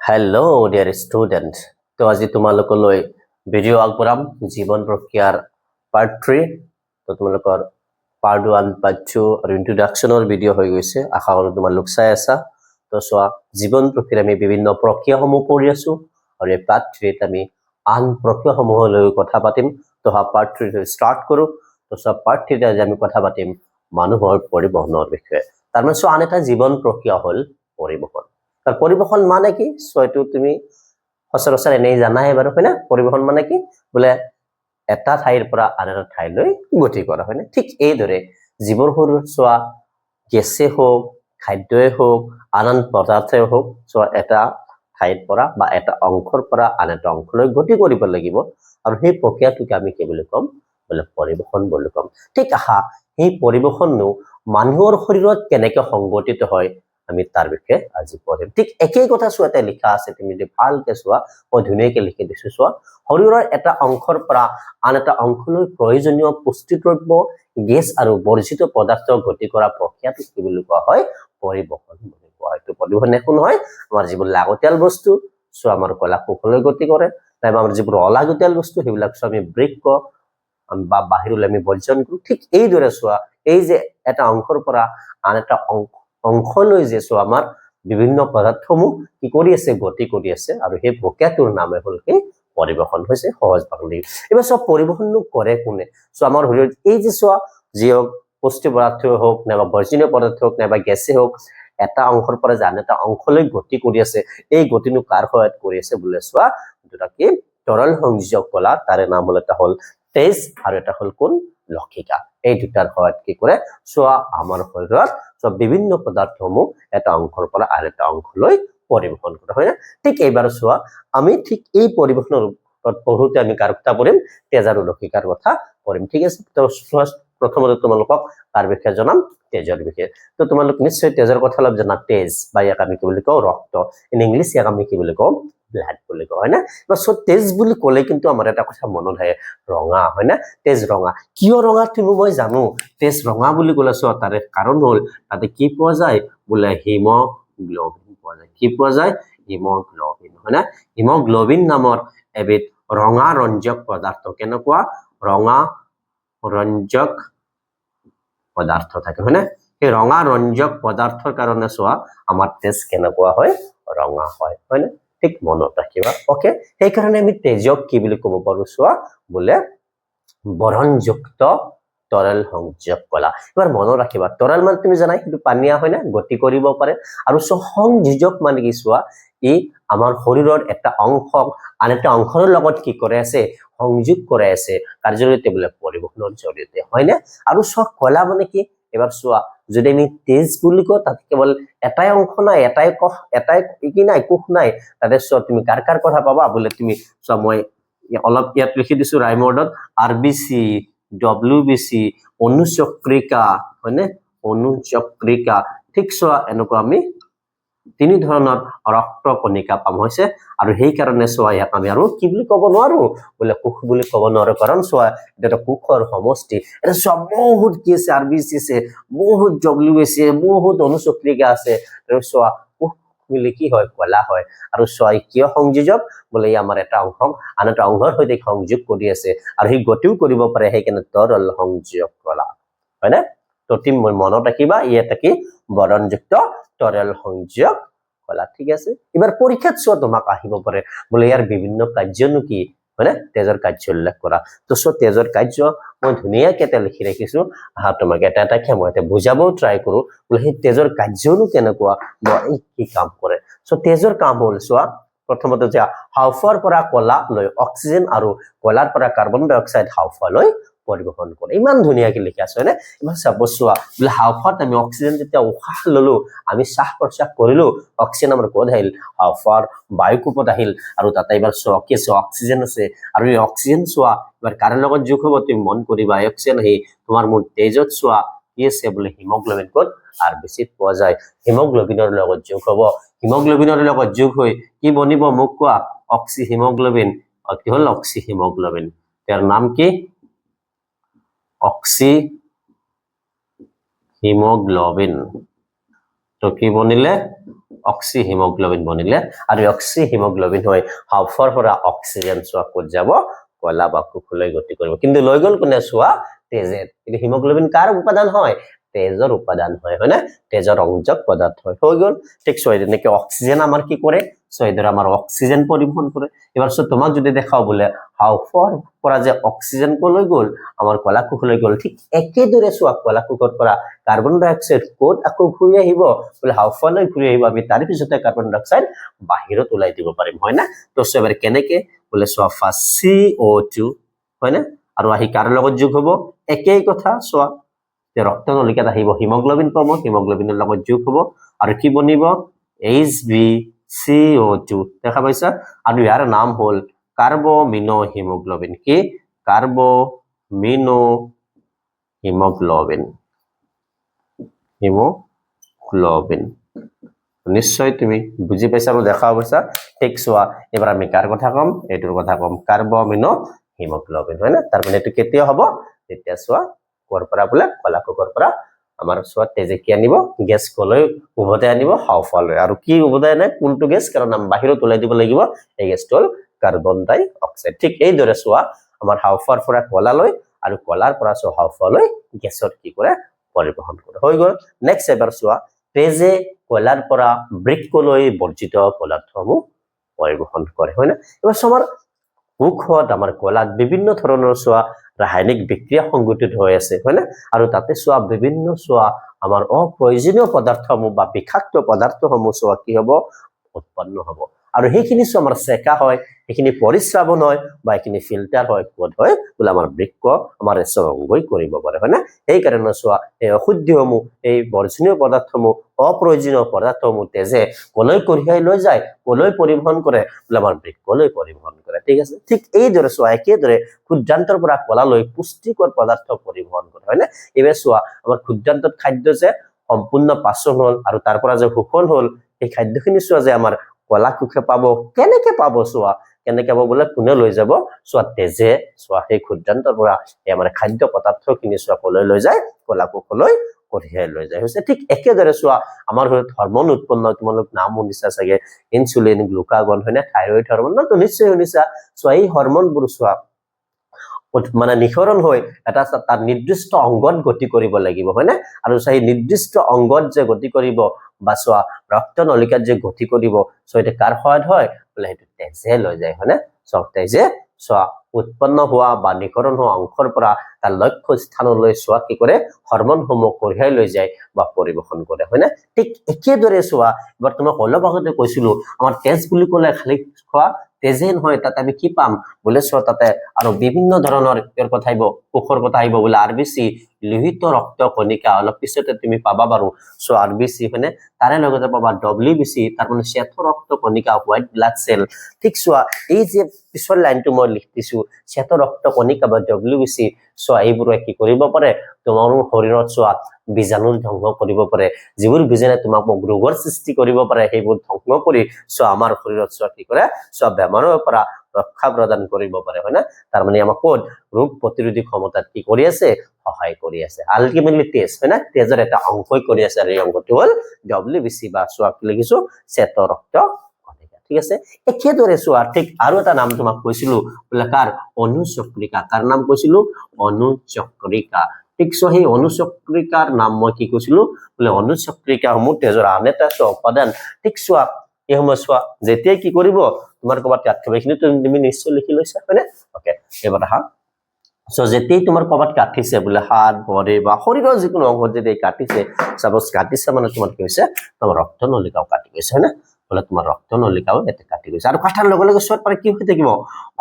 hello' dear student তো আজি তোমালোকলৈ ভিডিঅ' আগবঢ়াম জীৱন প্ৰক্ৰিয়াৰ পাৰ্ট 3 তো তোমালোকৰ পাৰ্ট 1 পাৰ্ট 2 আৰু ইন্ট্ৰোডাকচনৰ ভিডিঅ' হৈ গৈছে আশা কৰোঁ তোমালোক চাই আছা তো চোৱা জীৱন প্ৰক্ৰিয়াৰ আমি বিভিন্ন প্ৰক্ৰিয়াসমূহ পঢ়ি আছো আৰু এই পাৰ্ট 3 ত আমি আন প্ৰক্ৰিয়াসমূহলৈ কথা পাতিম তো পাৰ্ট 3 ষ্টাৰ্ট কৰো তো চোৱা পাৰ্ট 3 ত আজি আমি কথা পাতিম মানুহৰ পৰিবহনৰ বিষয়ে তাৰমানে চোৱা আন এটা জীৱন প্ৰক্ৰিয়া হ'ল পৰিবহন আৰ পৰিবহন মানে কি সয়টো তুমি সচৰাচৰ এনেই জানাই বাৰু হয়না পৰিবহন মানে কি বলে এটা ঠাইৰ পৰা আন এটা ঠাইলৈ গতি কৰা হয়নে ঠিক এই দৰে জীৱৰ সৰু সোৱা গেছে হোক খাদ্যই হোক আনন্দ পদাৰ্থই হোক সোৱা এটা ঠাইৰ পৰা বা এটা অংশৰ পৰা আন এটা অংশলৈ গতি কৰিব লাগিব আৰু সেই প্ৰক্ৰিয়াটোক আমি কি বুলি কম বলে পৰিবহন বুলি কম ঠিক আহা এই পৰিবহননো মানুহৰ শৰীৰত কেনেকৈ সংগঠিত হয় আমি তাৰ বিষয়ে আজি পঢ়িম ঠিক একেই কথা সোৱাতে লিখা আছে তুমি যদি ভালকে সোৱা মই ধুনীয়াকৈ লিখি দিছো সোৱা শৰীৰৰ এটা অংশৰ পৰা আন এটা অংশলৈ প্ৰয়োজনীয় পুষ্টিদ্ৰব্য গেছ আৰু বৰ্জিত পদাৰ্থ গতি কৰা প্ৰক্ৰিয়াটো কি বুলি কোৱা হয় পৰিবহন বুলি কোৱা হয় তো পৰিবহন একো নহয় আমাৰ যিবোৰ লাগতিয়াল বস্তু সোৱা আমাৰ কলা কোষলৈ গতি কৰে নাইবা আমাৰ যিবোৰ অলাগতিয়াল বস্তু সেইবিলাক আমি ব্ৰেক কৰো বা বাহিৰলৈ আমি বৰ্জন কৰো ঠিক এই দৰে সোৱা এই যে এটা অংশৰ পৰা আন এটা অংশলৈ যে সো আমাৰ বিভিন্ন পদাৰ্থসমূহ কি কৰি আছে গতি কৰি আছে আৰু সেই প্ৰক্ৰিয়াটোৰ নামে হ'ল কি পৰিবহন হৈছে সহজ ভাষাত এবাৰ সব পৰিবহননো কৰে কোনে সো আমাৰ শৰীৰত এই যে সো জিও পুষ্টি পদাৰ্থ হোক নাইবা বৰ্জনীয় পদাৰ্থ হোক নাইবা গেছে হোক এটা অংশৰ পৰা আন এটা অংশলৈ গতি কৰি আছে এই গতিনো কাৰ সহায়ত কৰি আছে বুলে সোৱা দুটা কি তৰল সংযোগ কলা তাৰে নাম হ'ল এটা হ'ল তেজ আৰু এটা হ'ল কোন লক্ষিকা এই দুটাৰ সহায়ত কি কৰে সোৱা আমাৰ শৰীৰত সব বিভিন্ন পদাৰ্থসমূহ এটা অংশৰ পৰা আন এটা অংশলৈ পৰিবহন কৰা হয় না ঠিক এইবাৰ সোৱা আমি ঠিক এই পৰিবহনৰ পঢ়োতে আমি কাৰ কথা পঢ়িম তেজ আৰু লক্ষিকাৰ কথা পঢ়িম ঠিক আছে তো প্ৰথমতে তোমালোকক তাৰ বিষয়ে জনাম তেজৰ বিষয়ে তো তোমালোক নিশ্চয় তেজৰ কথা অলপ জানা তেজ বা ইয়াক আমি কি বুলি কওঁ ৰক্ত ইন ইংলিছ ইয়াক আমি কি বুলি কওঁ ব্লাড বুলি কওঁ হয় না সো তেজ বুলি ক'লে কিন্তু আমাৰ এটা কথা মনত আহে ৰঙা হয় না তেজ ৰঙা কিয় ৰঙা তুমি মই জানো তেজ ৰঙা বুলি ক'লে সো তাৰে কাৰণ হ'ল তাতে কি পোৱা যায় বলে হিমোগ্লোবিন পোৱা যায় কি পোৱা যায় হিমোগ্লোবিন হয় না হিমোগ্লোবিন নামৰ এবিধ ৰঙা ৰঞ্জক পদাৰ্থ কেনেকুৱা ৰঙা ৰঞ্জক পদাৰ্থ থাকে হয় না এই ৰঙা ৰঞ্জক পদাৰ্থৰ কাৰণে সোৱা আমাৰ তেজ কেনেকুৱা হয় ৰঙা হয় হয় না ঠিক মনত ৰাখিবা ওকে সেই কাৰণে আমি তেজক কি বুলি ক'ব পাৰো সোৱা বলে বৰণযুক্ত তৰল সংযোগ কলা এবাৰ মনত ৰাখিবা তৰল মানে তুমি জানাই কিন্তু পানীয়া হয় না গতি কৰিব পাৰে আৰু সংযোজক মানে কি সোৱা ই আমাৰ শৰীৰৰ এটা অংশক আন এটা অংশৰ লগত কি কৰে আছে সংযোগ কৰে আছে কাৰ্যজৰিয়তে বলে পৰিবহনৰ জৰিয়তে হয় না আৰু কলা মানে কি এবাৰ সোৱা যদি আমি তেজ বুলি কওঁ তাত কেৱল এটাই অংশ নাই এটাই কোষ এটাই কি নাই কোষ নাই তাতে সোৱা তুমি কাৰ কথা পাবা বলে তুমি সোৱা মই অলপ ইয়াত লিখি দিছো ৰাইমৰ্ডত আৰবিসি ডব্লিউবিসি অনুচক্ৰিকা হয়নে অনুচক্ৰিকা ঠিক সোৱা এনেকুৱা আমি তিনি ধৰণৰ ৰক্ত কণিকা পাম হৈছে আৰু সেই কাৰণে সোৱা ইয়াক আমি আৰু কি বুলি ক'ব নোৱাৰো বলে কোষ বুলি ক'ব নোৱাৰো কাৰণ সোৱা এটা কোষৰ সমষ্টি এটা সব বহুত কি আছে আৰবিসি আছে বহুত ডব্লিউবিসি বহুত অনুচক্ৰিকা আছে আৰু সোৱা কোষ মিলি কি হয় কলা হয় আৰু সোৱা কিয় সংযোজক বলে আমাৰ এটা অংশ আন এটা অংশৰ সৈতে সংযোগ কৰি আছে আৰু সেই গতিও কৰিব পাৰে সেইকাৰণে তৰল সংযোগ কলা হয় না তো তুমি মনত ৰাখিবা ই এটা কি বৰণযুক্ত তৰল সংযোগ কলা ঠিক আছে এবাৰ পৰীক্ষাত সোৱা তোমাক আহিব পাৰে বলে ইয়াৰ বিভিন্ন কাৰ্যনো কি হয়নে তেজৰ কাৰ্য উল্লেখ কৰা তো সো তেজৰ কাৰ্য মই ধুনীয়াকৈ এটা লিখি ৰাখিছো তোমাক এটা এটা মই বুজাবও ট্ৰাই কৰো বলে সেই তেজৰ কাৰ্যনো কেনেকুৱা কি কাম কৰে সো তেজৰ কাম হ'ল সোৱা প্ৰথমতে যে হাওফাৰ পৰা কলা লৈ অক্সিজেন আৰু কলাৰ পৰা কাৰ্বন ডাই অক্সাইড হাওফালৈ পৰিবহন কৰে ইমান ধুনীয়াকৈ লিখা আছে হয়নে ইমান সাপোজ সোৱা বলে হাওফাত আমি অক্সিজেন যেতিয়া উশাহ ললো আমি শ্বাস প্ৰশ্বাস কৰিলো অক্সিজেন আমাৰ ক'ত আহিল হাওফাৰ বায়ুকোপত আহিল আৰু তাতে এবাৰ কি আছে অক্সিজেন আছে আৰু এই অক্সিজেন সোৱা এবাৰ কাৰ লগত যোগ হ'ব তুমি মন কৰিবা অক্সিজেন আহি তোমাৰ মোৰ তেজত সোৱা কি আছে বলে হিমোগ্লোবিন ক'ত আৰবিসিত পোৱা যায় হিমোগ্লোবিনৰ লগত যোগ হ'ব হিমোগ্লোবিনৰ লগত যোগ হৈ কি বনিব মোক কোৱা অক্সি হিমোগ্লোবিন কি হ'ল অক্সি হিমোগ্লোবিন ইয়াৰ নাম কি অক্সি হিমোগ্লোবিন তো কি বনিলে অক্সি হিমোগ্লোবিন বনিলে আৰু অক্সি হিমোগ্লোবিন হৈ হাওফাৰ পৰা অক্সিজেন চোৱা ক'ত যাব কলা বা কোষলৈ গতি কৰিব কিন্তু লৈ গল কোনে চোৱা তেজে কিন্তু হিমোগ্লোবিন কাৰ উপাদান হয় তেজৰ উপাদান হয় না তেজৰ অংশক পদাৰ্থ হয় হৈ গল ঠিক সো এনেকে অক্সিজেন আমাৰ কি কৰে সো এদৰ আমাৰ অক্সিজেন পৰিবহন কৰে এবাৰ সো তোমাক যদি দেখাও বলে হাওফাৰ পৰা যে অক্সিজেন কলৈ গল আমাৰ কলা কোষলৈ গল ঠিক একেদৰে চোৱা কলা কোষৰ পৰা কাৰ্বন ডাই অক্সাইড কোড আকৌ ঘূৰি আহিব বলে হাওফালৈ ঘূৰি আহিব আমি তাৰ পিছতে কাৰ্বন ডাই অক্সাইড বাহিৰত ওলাই দিব পাৰিম হয় না তো এবাৰ কেনেকে বলে চোৱা ফাৰ্স্ট CO2 হয় না আৰু আহি কাৰ লগত যোগ হ'ব একেই কথা চোৱা যে ৰক্তনলিকাত আহিব হিমোগ্লোবিন পাব হিমোগ্লোবিনৰ লগত যোগ হ'ব আৰু কি বনিব HbCO2 দেখা পাইছা আৰু ইয়াৰ নাম হ'ল কাৰ্বমিনো হিমোগ্লোবিন কি কাৰ্বমিনো হিমোগ্লোবিন নিশ্চয় তুমি বুজি পাইছা আৰু দেখা পাইছা ঠিক চোৱা এবাৰ আমি কাৰ কথা কম এটোৰ কথা কম কাৰ্বমিনো হিমোগ্লোবিন হয় না তাৰ মানে এটো কেতিয়া হ'ব তেতিয়া চোৱা কৰ পৰা বলে কলা কোষৰ পৰা আমাৰ চোৱা তেজে কি আনিব গেছ কলৈ উভতাই আনিব হাওফালৈ আৰু কি উভতাই আনে কোনটো গেছ কাৰণ আমি বাহিৰত ওলাই দিব লাগিব এই গেছটো হ'ল কাৰ্বন ডাই অক্সাইড ঠিক এই দৰে চোৱা আমাৰ হাওফাৰ পৰা কলালৈ আৰু কলাৰ পৰা চোৱা হাওফালৈ গেছৰ কি কৰে পৰিবহন কৰে হৈ গল নেক্সট এবাৰ চোৱা তেজে কলাৰ পৰা বৃক্কলৈ বৰ্জিত পদাৰ্থসমূহ পৰিবহন কৰে হয় না এবাৰ সমাৰ কোষত আমাৰ কলাত বিভিন্ন ধৰণৰ চোৱা ৰাসায়নিক বিক্ৰিয়া সংঘটিত হৈ আছে হয় না আৰু তাতে চোৱা বিভিন্ন চোৱা আমাৰ অপ্ৰয়োজনীয় পদাৰ্থসমূহ বা বিষাক্ত পদাৰ্থসমূহ চোৱা কি হ'ব উৎপন্ন হ'ব আৰু সেইখিনি চোৱা আমাৰ সেকা হয় এইখিনি পৰিশ্ৰাবণ হয় বা এইখিনি ফিল্টাৰ হয় কোড হয় বলে আমাৰ বৃক্ক আমাৰ ৰেচৰংগই কৰিব পাৰে হয় না এই কাৰণে চোৱা এই অশুদ্ধসমূহ এই বৰ্জনীয় পদাৰ্থসমূহ অপ্ৰয়োজনীয় পদাৰ্থসমূহ তেজে কলৈ কঢ়িয়াই লৈ যায় কলৈ পৰিবহন কৰে বলে আমাৰ বৃক্কলৈ পৰিবহন কৰে ঠিক আছে ঠিক এই দৰে চোৱা একেদৰে ক্ষুদ্ৰান্তৰ পৰা কলালৈ পুষ্টিকৰ পদাৰ্থ পৰিবহন কৰে হয় না এবে চোৱা আমাৰ ক্ষুদ্ৰান্তত খাদ্য যে সম্পূৰ্ণ পাচন হল আৰু তাৰ পৰা যে শোষণ হল এই খাদ্যখিনি চোৱা যে আমাৰ কলা কোষে পাব কেনেকে পাব চোৱা কেনেকে পাব বলে কোনে লৈ যাব চোৱা তেজে চোৱা সেই ক্ষুদ্ৰান্তৰ পৰা এই আমাৰ খাদ্য পদাৰ্থখিনি চোৱা কলৈ লৈ যায় কলা কোষলৈ কঢ়িয়াই লৈ যায় হৈছে ঠিক একেদৰে চোৱা আমাৰ শৰীৰত হৰমন উৎপন্ন তোমালোক নাম শুনিছা চাগে ইনসুলিন গ্লুকাগন হয় না থাইৰয়েড হৰমন না তো নিশ্চয় শুনিছা চোৱা এই হৰমনবোৰ চোৱা মানে নিখৰণ হৈ এটা তাৰ নিৰ্দিষ্ট অংগত গতি কৰিব লাগিব হয় না আৰু সেই নিৰ্দিষ্ট অংগত যে গতি কৰিব বা চোৱা ৰক্তনলিকাত যে গতি কৰিব সো এটা কাৰ সহায়ত হয় বলে হেতু তেজে লৈ যায় হয় না সব তেজে চোৱা উৎপন্ন হোৱা বা নিখৰণ হোৱা অংশৰ পৰা তাৰ লক্ষ্য স্থানলৈ চোৱা কি কৰে হৰমনসমূহ কঢ়িয়াই লৈ যায় বা পৰিবহন কৰে হয় না ঠিক একেদৰে চোৱা এবাৰ তোমাক অলপ আগতে কৈছিলো আমাৰ তেজ বুলি ক'লে খালি খোৱা তেজে নহয় তাতে আমি কি পাম বলে চোৱা তাতে আৰু বিভিন্ন ধৰণৰ এৰ কথা আহিব কোষৰ কথা আহিব বলে আৰবিসি লোহিত ৰক্ত কণিকা অলপ পিছতে তুমি পাবা বাৰু সো আৰবিসি মানে তাৰে লগতে পাবা ডব্লিউবিসি তাৰ মানে শ্বেত ৰক্ত কণিকা হোৱাইট ব্লাড সেল ঠিক চোৱা এই যে পিছৰ লাইনটো মই লিখিছো শ্বেত ৰক্ত কণিকা বা ডব্লিউবিসি সো এইবোৰ কি কৰিব পাৰে তোমাৰ শৰীৰত চোৱা বীজাণু ধ্বংস কৰিব পাৰে যিবোৰ বীজাণু তোমাক ৰোগৰ সৃষ্টি কৰিব পাৰে সেইবোৰ ধ্বংস কৰি সো আমাৰ শৰীৰত চোৱা কি কৰে সো বেমাৰৰ পৰা ৰক্ষা প্ৰদান কৰিব পাৰে হয় না তাৰ মানে আমাক কোড ৰোগ প্ৰতিৰোধী ক্ষমতাত কি কৰি আছে সহায় কৰি আছে আলটিমেটলি তেজ হয় না তেজৰ এটা অংশই কৰি আছে আৰু এই অংশটো হ'ল ডব্লিউবিসি বা চোৱা কি লিখিছো শ্বেত ৰক্ত কণিকা ঠিক আছে একেদৰে চোৱা ঠিক আৰু এটা নাম তোমাক কৈছিলো বলে কাৰ অনুচক্ৰিকা কাৰ নাম কৈছিলো অনুচক্ৰিকা ঠিক সো সেই অনুচক্ৰিকাৰ নাম মই কি কৈছিলো বলে অনুচক্ৰিকা সমূহ তেজৰ আন এটা উপাদান ঠিক চোৱা এই সময় চোৱা যেতিয়া কি কৰিব তোমাৰ কবাত কাটবে এইখিনি তুমি নিশ্চয় লিখি লৈছা হয়নে ওকে এবাৰ আহা সো যেতিয়াই তোমাৰ কবাত কাটিছে বলে হাত ভৰি বা শৰীৰৰ যিকোনো অংগ যদি কাটিছে সাপোজ কাটিছে মানে তোমাৰ কি হৈছে তোমাৰ ৰক্তনলিকাও কাটি গৈছে হয়নে বলে তোমাৰ ৰক্তনলিকাও এতে কাটি গৈছে আৰু কাটাৰ লগে লগে সত পাৰে কি হৈ থাকিব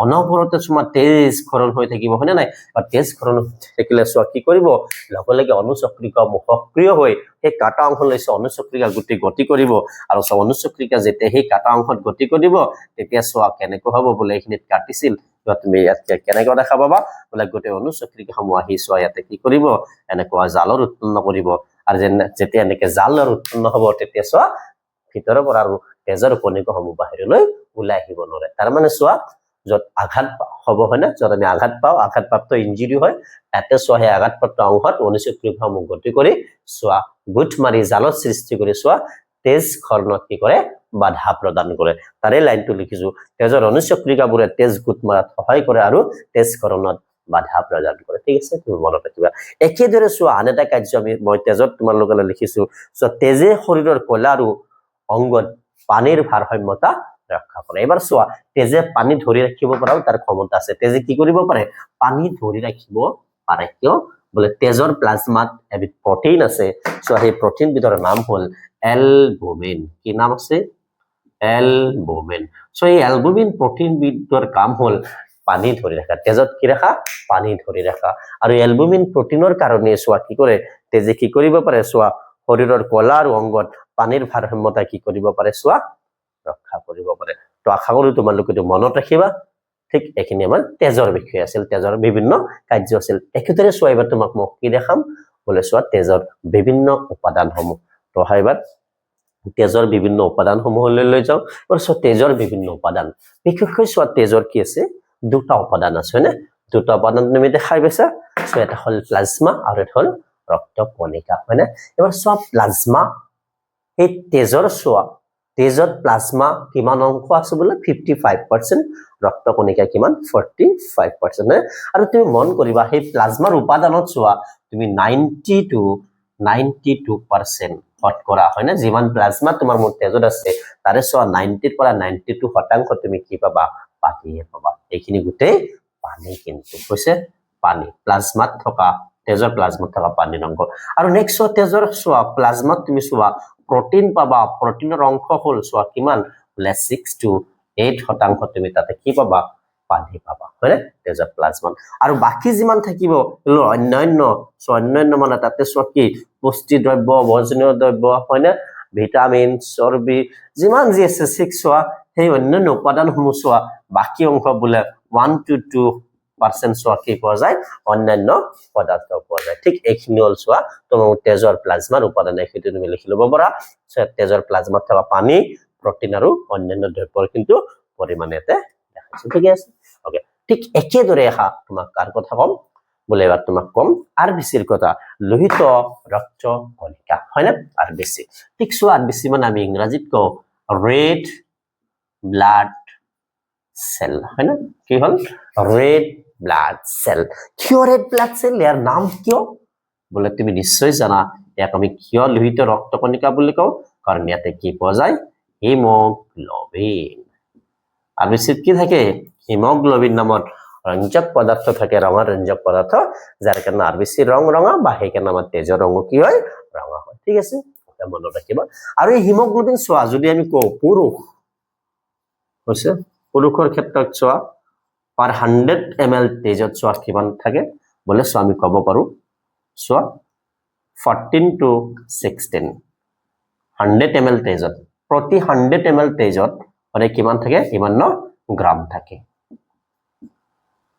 অনবৰতে তোমাৰ তেজ খৰণ হৈ থাকিব হয়নে নাই বা তেজ খৰণ থাকিলে সো কি কৰিব লগে লগে অনুচক্ৰিকা সক্ৰিয় হৈ এই কাটা অংশলৈ অনুচক্ৰিকা গতি কৰিব আৰু অনুচক্ৰিকা যেতিয়া সেই কাটা অংশত গতি কৰিব তেতিয়া সোৱা কেনেকৈ হ'ব বলে এইখিনিত কাটিছিল তুমি ইয়াত কেনেকৈ দেখা পাবা বলে গোটে অনুচক্ৰিকা সমূহ আহি সোৱা ইয়াতে কি কৰিব এনেকুৱা জালৰ উৎপন্ন কৰিব আৰু যেতিয়া এনেকে জালৰ উৎপন্ন হ'ব তেতিয়া সোৱা ভিতৰৰ পৰা আৰু তেজৰ কণিকাসমূহ বাহিৰলৈ ওলাই আহিব নোৱাৰে তাৰ মানে সোৱা যত আঘাত হ'ব হয়নে যত আমি আঘাতপ্ৰাপ্ত ইনজুৰি হয় এতে সোৱা হে আঘাতপ্ৰাপ্ত অংশত অনুচক্ৰিকাসমূহ গতি কৰি সোৱা গুট মাৰি জালৰ সৃষ্টি কৰি সোৱা তেজ ক্ষৰণত কি কৰে বাধা প্ৰদান কৰে তাৰে লাইনটো লিখিছো তেজৰ অনুচক্ৰিকাবোৰে তেজ গোট মাৰাত সহায় কৰে আৰু তেজ ক্ষৰণত বাধা প্ৰদান কৰে ঠিক আছে তুমি মনত ৰাখিবা একেদৰে চোৱা আন এটা কাৰ্য মই তেজত তোমালোকে লিখিছো চোৱা তেজে শৰীৰৰ কলা আৰু অংগত পানীৰ ভাৰসাম্যতা ৰক্ষা কৰে এবাৰ চোৱা তেজে পানী ধৰি ৰাখিব পৰাও তাৰ ক্ষমতা আছে তেজে কি কৰিব পাৰে পানী ধৰি ৰাখিব পাৰে কিয় বলে তেজৰ প্লাজমাত এবিধ প্ৰটিন আছে চোৱা সেই প্ৰটিন বিধৰ নাম হ'ল এলবুমিন কি নাম আছে এলবুমিন সো এই এলবুমিন প্ৰটিন বিধৰ কাম হ'ল পানী ধৰি ৰাখা তেজত কি ৰাখা পানী ধৰি ৰাখা আৰু এলবুমিন প্ৰটিনৰ কাৰণে চোৱা কি কৰে তেজে কি কৰিব পাৰে চোৱা শৰীৰৰ কলা আৰু অংগত পানীৰ ভাৰসাম্যতা কি কৰিব পাৰে চোৱা ৰক্ষা কৰিব পাৰে তো আশা কৰো তোমালোকে তো মনত ৰাখিবা ঠিক এখিনি আমাৰ তেজৰ বিষয় আছিল তেজৰ বিভিন্ন কাৰ্য আছিল একেদৰে চোৱা এবাৰ তোমাক মই কি দেখাম বলে চোৱা তেজৰ বিভিন্ন উপাদানসমূহ তো হাইবাৰ তেজৰ বিভিন্ন উপাদানসমূহলৈ লৈ যাও আৰু চোৱা তেজৰ বিভিন্ন উপাদান বিশেষকৈ চোৱা তেজৰ কি আছে দুটা উপাদান আছে না দুটা উপাদান তুমি দেখাই পাইছা চোৱা এটা হল প্লাজমা আৰু এটা হল ৰক্ত কণিকা হয় না এবাৰ চোৱা প্লাজমা এই তেজৰ চোৱা তেজত প্লাজমা কিমান অংশ আছে বলে 55% ৰক্ত কণিকা কিমান 45% না আৰু তুমি মন কৰিবা সেই প্লাজমাৰ উপাদানত চোৱা তুমি 92% শতকৰা হয় না যিমান প্লাজমা তোমাৰ মোৰ তেজত আছে তাৰে চোৱা 90 পৰা 92% তুমি কি পাবা পানীয়ে পাবা এইখিনি গুটেই পানী কিন্তু কৈছে পানী প্লাজমাত থকা তেজৰ প্লাজমাত থকা পানীৰ অংশ আৰু নেক্সট তেজৰ চোৱা প্লাজমাত তুমি চোৱা প্ৰটিন পাবা প্ৰটিনৰ অংশ হ'ল চোৱা কিমান 6 to 8% তুমি তাতে কি পাবা পানী পাবা হয় তেজৰ প্লাজমা আৰু বাকি যিমান থাকিব অন্যান্য মানে তাতে চোৱা কি পুষ্টি দ্ৰব্য বৰ্জনীয় দ্ৰব্য হয় না ভিটামিন চৰ্বি যিমান যি আছে 6 চোৱা সেই অন্যান্য উপাদানসমূহ চোৱা বাকি অংশ বোলে 1 to 2% চোৱা কি পোৱা যায় অন্যান্য পদাৰ্থ পোৱা যায় ঠিক এইখিনি হল চোৱা তোমাৰ তেজৰ প্লাজমাৰ উপাদান এখিনি তুমি লিখি লব পাৰা তেজৰ প্লাজমাত থকা পানী প্ৰটিন আৰু অন্যান্য দ্ৰব্যৰ কিন্তু পৰিমাণেতে দেখাইছো ঠিক আছে ওকে ঠিক একেদৰে তোমাক কার কথা কম বলে এবার তোমাক কম আরবিসির কথা লোহিত রক্ত কণিকা হয় না আরবিসি ঠিক সো আরবিসি মানে আমি ইংরেজিত কও রেড ব্লাড সেল হয় না কি হল রেড ব্লাড সেল কিয় রেড ব্লাড সেল এর নাম কিয় বলে তুমি নিশ্চয় জানা ইয়াক আমি কিয় লোহিত রক্ত কণিকা বলি কও কারণ ইয়াতে কি পোৱা যায় হিমোগ্লোবিন আৰবিসিত কি থাকে হিমোগ্লোবিন নামৰ ৰঞ্জক পদাৰ্থ থাকে ৰঙা ৰঞ্জক পদাৰ্থ যাৰ কাৰণে আৰবিসি ৰং ৰঙা বা সেই কাৰণে আমাৰ তেজৰ ৰং কি হয় ৰঙা হয় ঠিক আছে এটা মনত ৰাখিবা আৰু এই হিমোগ্লোবিন চোৱা যদি আমি কও পুৰুষ হৈছে পুৰুষৰ ক্ষেত্ৰত চোৱা per 100 ml তেজত চোৱা কিমান থাকে বলে চোৱা আমি কব পাৰো চোৱা 14 to 16 100 ml তেজত প্ৰতি 100 ml তেজত মানে কিমান থাকে 51 গ্ৰাম থাকে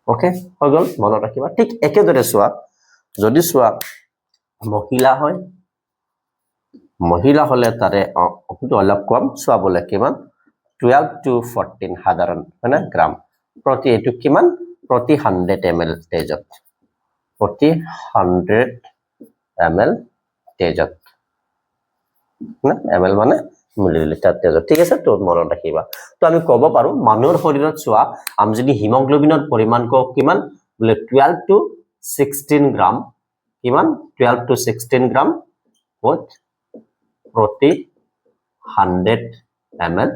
ওকে হৈ গল মনত ৰাখিবা ঠিক একেদৰে চোৱা যদি চোৱা মহিলা হলে তাৰে অলপ কম চোৱা বলে কিমান 12 to 14 সাধাৰণ মানে গ্ৰাম প্ৰতি এটু কিমান প্ৰতি 100 ml তেজত প্ৰতি 100 ml তেজত না ml মানে মিলিলিটাৰ তেজত ঠিক আছে তো মনত ৰাখিবা তো আমি কব পাৰো মানুহৰ শৰীৰত চোৱা আমি যদি হিমোগ্লোবিনৰ পৰিমাণ কও কিমান বলে 12 to 16 গ্ৰাম কিমান 12 to 16 গ্ৰাম প্ৰতি 100 ml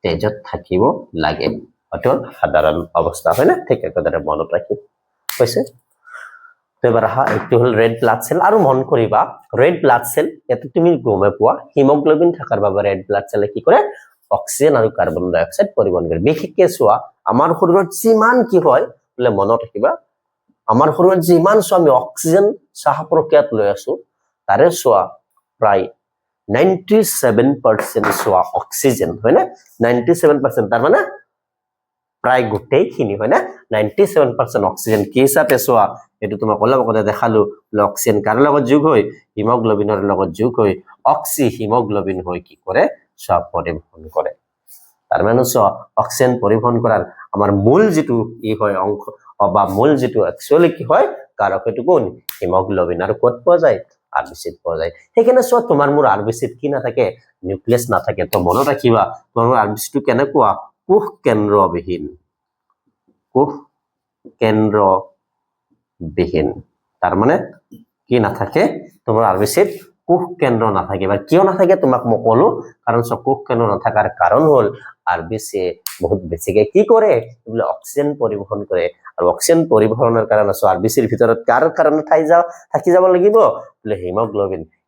তেজত থাকিব লাগে অটো সাধাৰণ অৱস্থা হয় না ঠিক একদৰে মনত ৰাখি কৈছে তো এবাৰ এইটো হল ৰেড ব্লাড সেল আৰু মন কৰিবা ৰেড ব্লাড সেল এত তুমি গমে পোৱা হিমোগ্লোবিন থাকাৰ বাবে ৰেড ব্লাড সেলে কি কৰে অক্সিজেন আৰু কাৰ্বন ডাই অক্সাইড পৰিবহন কৰে বিশেষকৈ চোৱা আমাৰ শৰীৰত যিমান কি হয় বলে মনত ৰাখিবা আমাৰ শৰীৰত যিমান আমি অক্সিজেন চাহ প্ৰক্ৰিয়াত লৈ আছো তাৰে চোৱা প্ৰায় 97% চোৱা অক্সিজেন হয় না 97% তাৰ মানে প্ৰায় গোটেই খিনি হয় না 97% অক্সিজেন কি হিচাপে চোৱা এটো তোমাক অলপ কথা দেখালো অক্সিজেন কাৰ লগত যোগ হয় হিমোগ্লোবিনৰ লগত যোগ হয় অক্সি হিমোগ্লোবিন হয় কি কৰে সব পৰিবহন কৰে তাৰ মানে চোৱা অক্সিজেন পৰিবহন কৰাৰ আমাৰ মূল যেটো ই হয় অংশ বা মূল যেটো একচুয়ালি কি হয় কারক এটো কোন হিমোগ্লোবিন আৰু ক'ত পোৱা যায় আৰবিচিত পোৱা যায় সেইকাৰণে চোৱা তোমাৰ মোৰ আৰবিচিত কি নাথাকে নিউক্লিয়াছ নাথাকে তো মনত ৰাখিবা তোমাৰ আৰবিচিটো কেনেকুৱা কোষ কেন্দ্ৰবিহীন তাৰ মানে কি নাথাকে তোমাৰ আৰবিচিত কোষ কেন্দ্ৰ নাথাকে বা কিয় নাথাকে তোমাক মই ক'লো কাৰণ কোষ কেন্দ্ৰ নথকাৰ কাৰণ হ'ল আৰবিসি বহুত বেছিকে কি কৰে বোলে অক্সিজেন পৰিবহন কৰে আৰু অক্সিজেন পৰিবহনৰ কাৰণে আৰবিসিৰ ভিতৰত কাৰ কাৰণে থাকি যাব লাগিব বোলে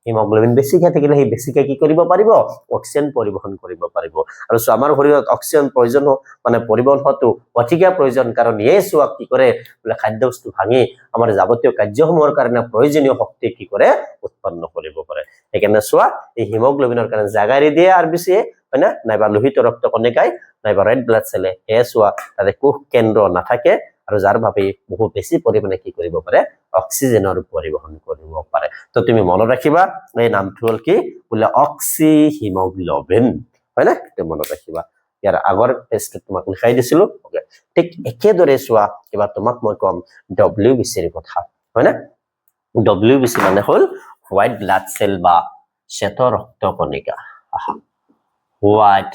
হিমোগ্লোবিন বেছিকে থাকিলে সেই বেছিকে কি কৰিব পাৰিব অক্সিজেন পৰিবহন কৰিব পাৰিব আৰু আমাৰ শৰীৰত অক্সিজেন প্ৰয়োজন মানে পৰিবহন হতো অতিকে প্ৰয়োজন কাৰণ ইয়েছুৱা কি কৰে বোলে খাদ্যবস্তু ভাঙি আমাৰ যাৱতীয় কাৰ্যসমূহৰ কাৰণে প্ৰয়োজনীয় শক্তি কি কৰে উৎপন্ন কৰিব পাৰে সেইকাৰণে চোৱা এই হিমোগ্লোবিনৰ কাৰণে জাগা এৰি দিয়ে আৰবিসি হয় না নাইবা লোহিত ৰক্ত কণিকাই নাইবা ৰেড ব্লাড সেলে এছুৱা তাতে কোষ কেন্দ্ৰ নাথাকে আৰু যাৰ বাবে বহু বেছি পৰিমাণে কি কৰিব পাৰে অক্সিজেনৰ পৰিবহন কৰিব পাৰে তো তুমি মনত ৰাখিবা এই নামটো হ'ল কি বোলে অক্সি হিমোগ্লোবিন হয় না তুমি মনত ৰাখিবা ইয়াৰ আগৰ টেষ্টত তোমাক লিখাই দিছিলো ওকে ঠিক একেদৰে চোৱা এবাৰ তোমাক মই কম ডব্লিউবিসিৰ কথা হয় না ডব্লিউবিসি মানে হ'ল হোৱাইট ব্লাড সেল বা শ্বেত ৰক্ত কণিকা হোৱাইট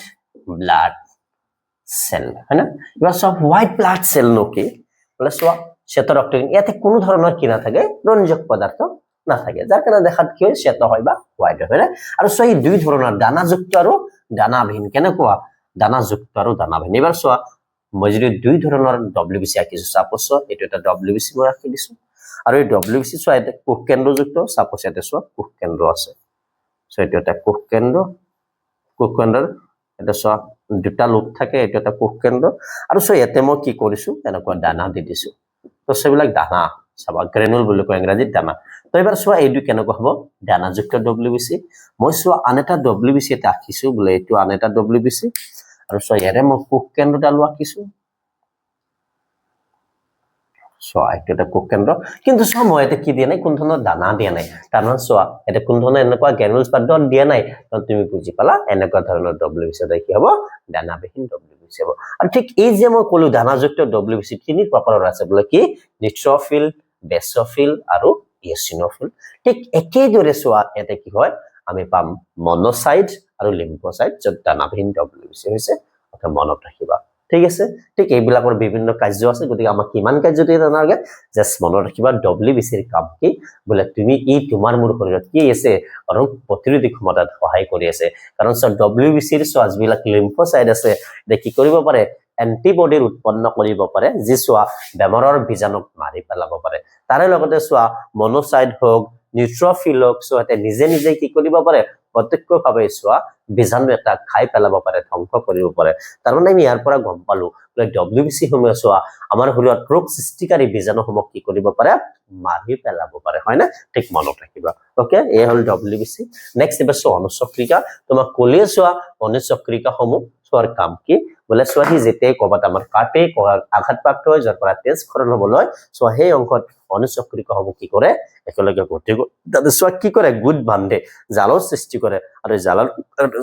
ব্লাড সেল হয় না এবাৰ সব হোৱাইট ব্লাড সেল নকি বলে চোৱা শ্বেত ৰক্ত ইয়াতে কোনো ধৰণৰ কি নাথাকে ৰঞ্জক পদাৰ্থ নাথাকে যাৰ কাৰণে দেখাত কি হয় শ্বেত হয় বা হোৱাইট হয় না আৰু সৈ দুই ধৰণৰ দানাযুক্ত আৰু দানাবিহীন কেনেকুৱা দানাযুক্ত আৰু দানাবিহীন এবাৰ চোৱা মই যদি দুই ধৰণৰ ডব্লিউবিসি আঁকিছো সাপোজ এইটো এটা ডব্লিউবিসি মই ৰাখি দিছো আৰু এই ডব্লিউবিসি চোৱা এটা কোষ কেন্দ্ৰযুক্ত সাপোজ এটা চোৱা কোষ কেন্দ্ৰ আছে সো এইটো এটা কোষ কেন্দ্ৰ এটা চোৱা দুটা লুপ থাকে এইটো এটা কোষ কেন্দ্ৰ আৰু সো ইয়াতে মই কি কৰিছো এনেকুৱা দানা দি দিছো তো সেবিলাক দানা চাবা গ্ৰেনুল বুলি কয় ইংৰাজীত দানা তো এবাৰ চোৱা এইটো কেনেকুৱা হ'ব দানাযুক্ত ডব্লিউবিসি মই চোৱা আনটা ডব্লিউবিসি এটা আঁকিছো বোলে এইটো আনটা ডব্লিউবিসি আৰু চোৱা ইয়াৰে মই কোষ কেন্দ্ৰটা আঁকিছো চোৱা এটা কোষ কেন্দ্ৰ কিন্তু চোৱা মই এটা কি দিয়া নাই কোন ধৰণৰ দানা দিয়া নাই তাৰমানে চোৱা এটা কোন ধৰণৰ এনেকুৱা গ্ৰেনুলছ পাউডাৰ দিয়া নাই তুমি বুজি পালা এনেকুৱা ধৰণৰ ডব্লিউবিসি এটা কি হ'ব দানাবিহীন ডব্লিউবিসি হ'ব আৰু ঠিক এই যে মই ক'লো দানাযুক্ত ডব্লিউবিসি তিনি প্ৰকাৰৰ আছে বোলে কি নিউট্ৰফিল বেসোফিল আৰু ইওসিনোফিল ঠিক একেদৰে চোৱা এটা কি হয় আমি পাম মনোসাইট আৰু লিম্ফোসাইট য'ত দানাবিহীন ডব্লিউবিসি হৈছে এটা মনত ৰাখিবা ঠিক আছে ঠিক এইবিলাকৰ বিভিন্ন কাৰ্য আছে গতিকে আমাক কিমান কাৰ্য দিয়ে জানাগে জাস্ট মনত ৰাখিবা ডব্লিউবিসিৰ কাম কি বোলে তুমি এই তোমাৰ মোৰ শৰীৰত কি আছে ৰোগ প্ৰতিৰোধী ক্ষমতাত সহায় কৰি আছে কাৰণ ডব্লিউবিসিৰ সোৱাজবিলাক লিম্ফোসাইট আছে এটা কি কৰিব পাৰে এন্টিবডিৰ উৎপন্ন কৰিব পাৰে যি সোৱা বেমাৰৰ বীজাণুক মাৰি পেলাব পাৰে তাৰে লগতে সোৱা মনোসাইট হোক নিউট্ৰফিল হোক সো এটা নিজে কি কৰিব পাৰে প্ৰত্যক্ষভাৱে সোৱা বীজাণু এটা খাই পেলাব পাৰে ধ্বংস কৰিব পাৰে তাৰ মানে আমি ইয়াৰ পৰা গম পালো ডব্লিউবিসি সমূহ সোৱা আমাৰ শৰীৰত ৰোগ সৃষ্টিকাৰী বীজাণুসমূহ কি কৰিব পাৰে মাৰি পেলাব পাৰে হয় না ঠিক মনত ৰাখিবা ওকে এই হল ডব্লিউবিসি নেক্সট এবাৰ অনুচক্ৰিকা তোমাক কলিয়ে সোৱা অনুচক্ৰিকা সমূহ সোৱাৰ কাম কি বলে সোৱা যেতে কবাত আমাৰ কাটে আঘাতপ্ৰাপ্ত হয় যাৰ পৰা তেজ খৰণ হ'বলৈ সোৱা সেই অংশত অনুচক্ৰিকা সমূহ কি কৰে একেলগে গতি তাতে সোৱা কি কৰে গুড বান্ধে জালৰ সৃষ্টি কৰে আৰু জালৰ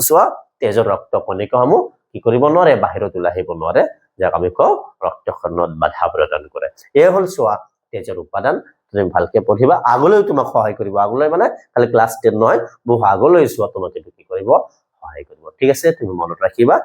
সোৱা তেজৰ ৰক্ত কণিকা সমূহ কি কৰিব নোৱাৰে বাহিৰত ওলাই আহিব নোৱাৰে যাক আমি কওঁ ৰক্তক্ষৰণত বাধা প্ৰদান কৰে এই হল সোৱা তেজৰ উপাদান তুমি ভালকে পঢ়িবা আগলৈ তোমাক সহায় কৰিব আগলৈ মানে খালি ক্লাছ 10 নহয় বহু আগলৈ সোৱা তোমাক কি কৰিব সহায় কৰিব ঠিক আছে তুমি মনত ৰাখিবা